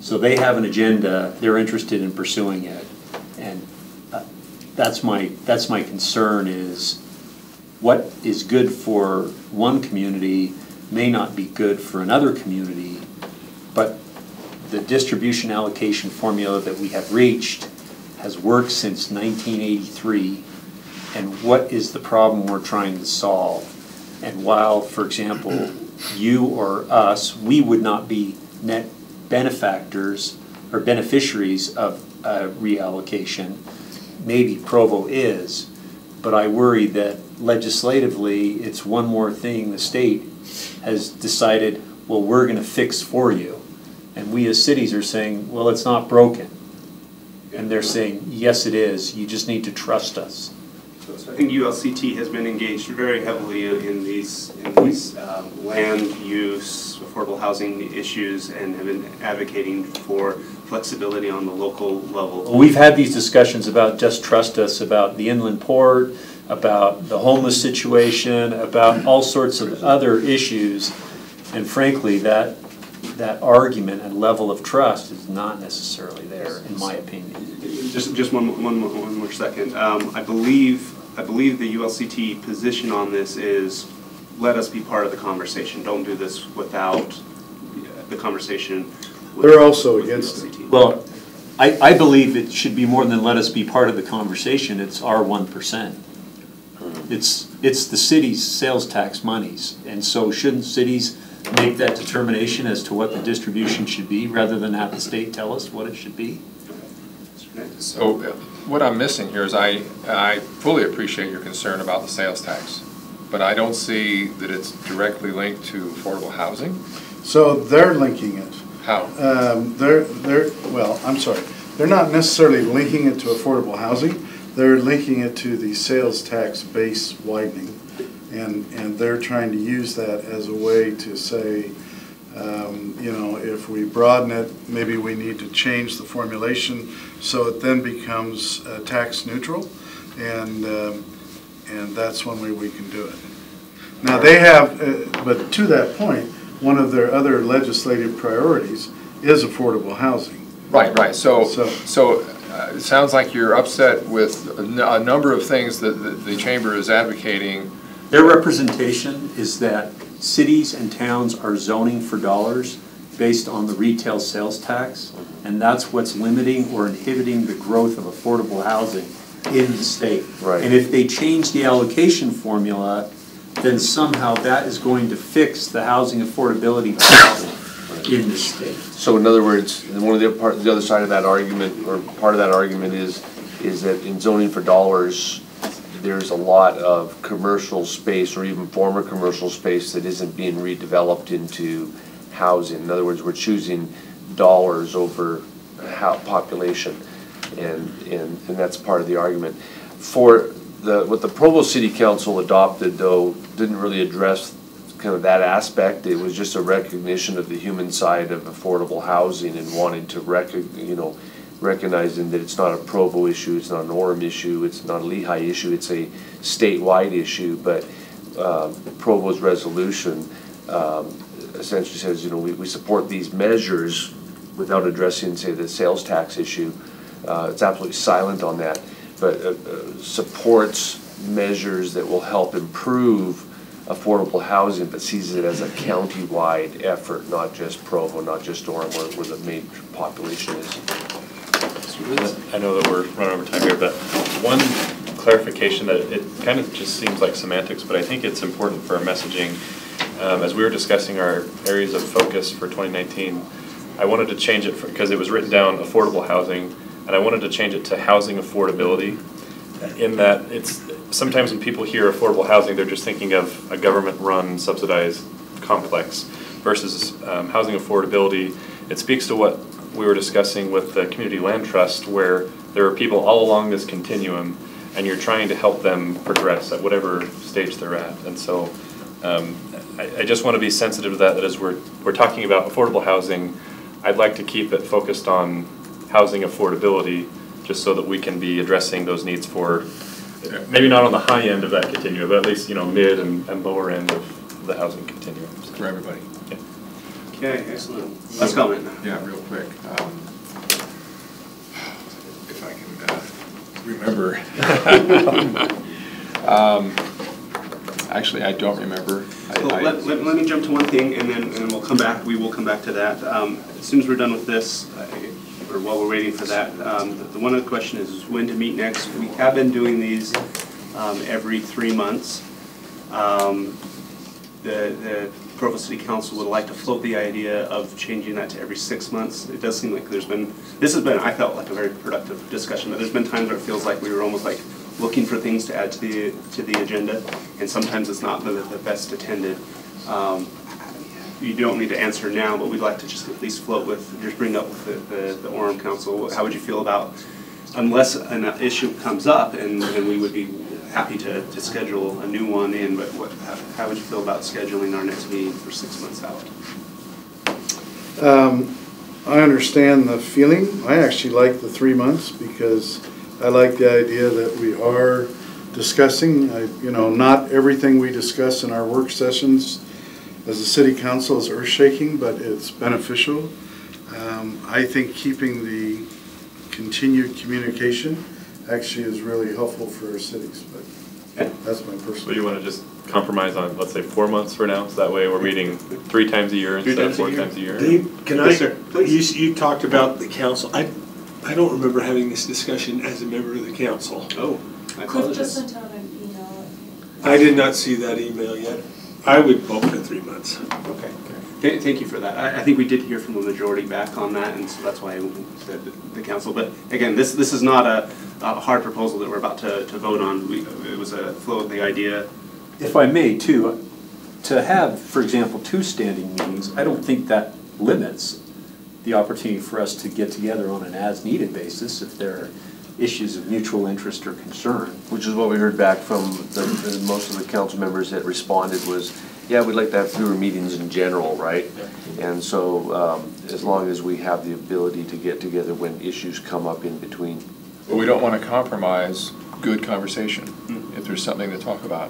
So they have an agenda, they're interested in pursuing it, and that's my concern is what is good for one community may not be good for another community, but the distribution allocation formula that we have reached has worked since 1983, and what is the problem we're trying to solve? And while, for example, you or us, we would not be net benefactors or beneficiaries of a reallocation, maybe Provo is, but I worry that legislatively it's one more thing the state has decided, well, we're going to fix for you. And we as cities are saying, well, it's not broken. And they're saying, yes, it is. You just need to trust us. So I think ULCT has been engaged very heavily in these land use, affordable housing issues, and have been advocating for flexibility on the local level. Well, we've had these discussions about just trust us, about the inland port, about the homeless situation, about all sorts of other issues, and frankly, that argument and level of trust is not necessarily there, in my opinion. Just one more second. I believe the ULCT position on this is let us be part of the conversation. Don't do this without the conversation. They're also against it. Well, I believe it should be more than let us be part of the conversation. It's our 1%. It's the city's sales tax monies, and so shouldn't cities make that determination as to what the distribution should be rather than have the state tell us what it should be? So what I'm missing here is I fully appreciate your concern about the sales tax, but I don't see that it's directly linked to affordable housing. So they're linking it. How? Well, I'm sorry. They're not necessarily linking it to affordable housing. They're linking it to the sales tax base widening. And they're trying to use that as a way to say, you know, if we broaden it, maybe we need to change the formulation so it then becomes tax neutral, and that's one way we can do it. Now they have, but to that point, one of their other legislative priorities is affordable housing. Right. So it sounds like you're upset with a number of things that the chamber is advocating. Their representation is that cities and towns are zoning for dollars based on the retail sales tax, and that's what's limiting or inhibiting the growth of affordable housing in the state. Right. And if they change the allocation formula, then somehow that is going to fix the housing affordability problem in the state. So in other words, one of the other side of that argument, or part of that argument is that in zoning for dollars, there's a lot of commercial space or even former commercial space that isn't being redeveloped into housing. In other words, we're choosing dollars over population, and that's part of the argument. For what the Provo City Council adopted, though, didn't really address kind of that aspect. It was just a recognition of the human side of affordable housing and wanting to recognizing that it's not a Provo issue, it's not an Orem issue, it's not a Lehigh issue, it's a statewide issue. But Provo's resolution essentially says, you know, we support these measures without addressing, say, the sales tax issue. It's absolutely silent on that, but supports measures that will help improve affordable housing, but sees it as a county-wide effort, not just Provo, not just Orem, where the main population is. I know that we're running over time here, but one clarification that it kind of just seems like semantics, but I think it's important for our messaging. As we were discussing our areas of focus for 2019, I wanted to change it because it was written down affordable housing, and I wanted to change it to housing affordability. In that it's sometimes when people hear affordable housing, they're just thinking of a government-run subsidized complex versus housing affordability. It speaks to what we were discussing with the Community Land Trust, where there are people all along this continuum, and you're trying to help them progress at whatever stage they're at. And so I just want to be sensitive to that as we're talking about affordable housing, I'd like to keep it focused on housing affordability, just so that we can be addressing those needs for, maybe not on the high end of that continuum, but at least, you know, mid and lower end of the housing continuum. For everybody. Yeah. Okay, excellent. Let's comment. Yeah, real quick. If I can remember. Actually, I don't remember. Let me jump to one thing, and then we'll come back. We will come back to that. As soon as we're done with this, or while we're waiting for that, the one other question is when to meet next. We have been doing these every 3 months. The Provo City Council would like to float the idea of changing that to every 6 months. It does seem like this has been, I felt like a very productive discussion, but there's been times where it feels like we were almost like looking for things to add to the agenda, and sometimes it's not the best attended. You don't need to answer now, but we'd like to just at least float with, just bring up with the Orem Council. How would you feel about, unless an issue comes up, and we would be happy to schedule a new one in, but how would you feel about scheduling our next meeting for 6 months out? I understand the feeling. I actually like the 3 months because I like the idea that we are discussing. Not everything we discuss in our work sessions as a city council is earth-shaking, but it's beneficial. I think keeping the continued communication actually is really helpful for our cities, but that's my personal. So you want to just compromise on, let's say, 4 months for now, so that way we're meeting 3 times a year instead of 4 times a year? Dave, can yes, sir. You talked about the council. I don't remember having this discussion as a member of the council. Oh, I apologize. Just sent out an email. I did not see that email yet. I would vote for 3 months. Okay. Thank you for that. I think we did hear from a majority back on that, and so that's why I said the council. But again, this is not a hard proposal that we're about to vote on. It was a flow of the idea. If I may, too, to have, for example, 2 standing meetings, I don't think that limits the opportunity for us to get together on an as-needed basis if there are issues of mutual interest or concern. Which is what we heard back from most of the council members that responded was, yeah, we'd like to have fewer meetings in general, right? And so as long as we have the ability to get together when issues come up in between. But we don't want to compromise good conversation if there's something to talk about.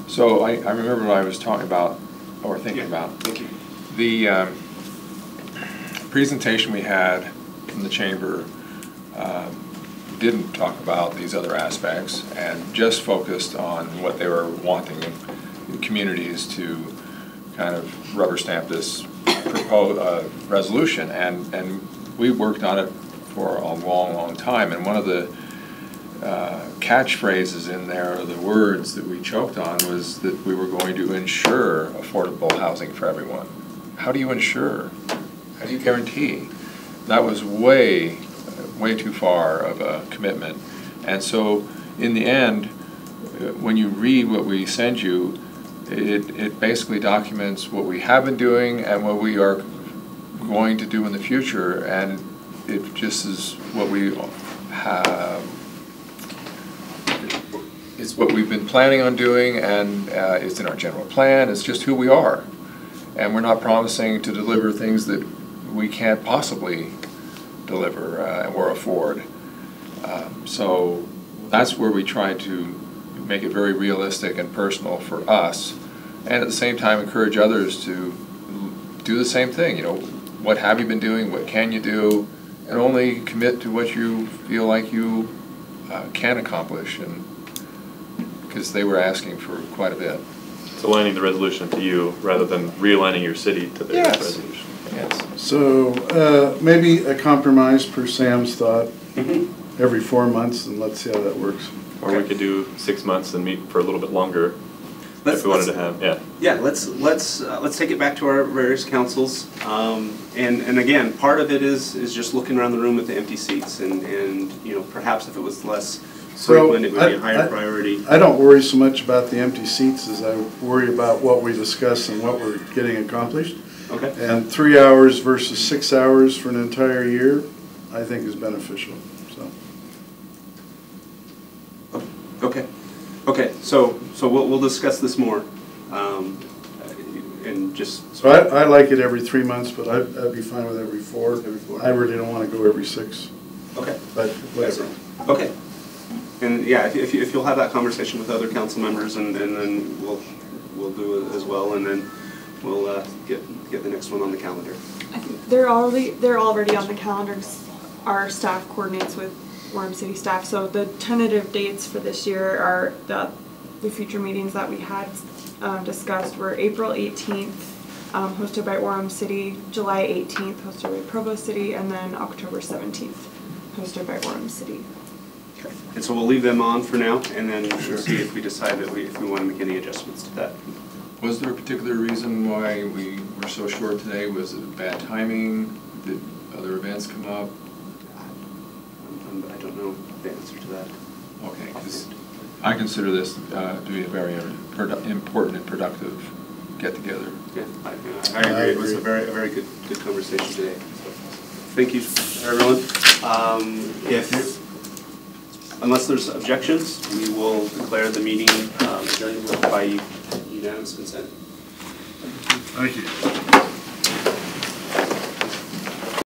So I remember what I was talking about, or thinking about. Thank you. The presentation we had from the chamber didn't talk about these other aspects and just focused on what they were wanting in communities to kind of rubber stamp this resolution, and we worked on it for a long time, and one of the catchphrases in there, or the words that we choked on, was that we were going to ensure affordable housing for everyone. How do you ensure? How do you guarantee? That was way too far of a commitment. And so in the end, when you read what we send you, it basically documents what we have been doing and what we are going to do in the future, and it just is what we have. It's what we've been planning on doing, and it's in our general plan. It's just who we are, and we're not promising to deliver things that we can't possibly deliver or afford. So that's where we try to make it very realistic and personal for us, and at the same time encourage others to do the same thing. What have you been doing? What can you do? And only commit to what you feel like you can accomplish, and because they were asking for quite a bit. So aligning the resolution to you rather than realigning your city to their resolution. Yes. So maybe a compromise, per Sam's thought, every 4 months, and let's see how that works. Or we could do 6 months and meet for a little bit longer if we wanted to have, Yeah, let's take it back to our various councils. And again, part of it is just looking around the room at the empty seats, and perhaps if it was less frequent, it would be a higher priority. I don't worry so much about the empty seats as I worry about what we discuss and what we're getting accomplished. Okay. And 3 hours versus 6 hours for an entire year, I think is beneficial. Okay. So we'll discuss this more, and just. So I like it every 3 months, but I'd be fine with every 4. I really don't want to go every 6. Okay. But whatever. Okay. And yeah, if you'll have that conversation with other council members, and then we'll do it as well, and then we'll get the next one on the calendar. I think they're already on the calendar. Our staff coordinates with Orem City staff, so the tentative dates for this year are the future meetings that we had discussed were April 18th, hosted by Orem City, July 18th, hosted by Provo City, and then October 17th, hosted by Orem City. And so we'll leave them on for now, and then we'll see if we decide that if we want to make any adjustments to that. Was there a particular reason why we were so short today? Was it bad timing? Did other events come up? I don't know the answer to that. Okay, because I consider this to be a very important and productive get-together. Yeah, I agree. It was a very good conversation today. So, thank you, everyone. Unless there's objections, we will declare the meeting adjourned by unanimous consent. Thank you.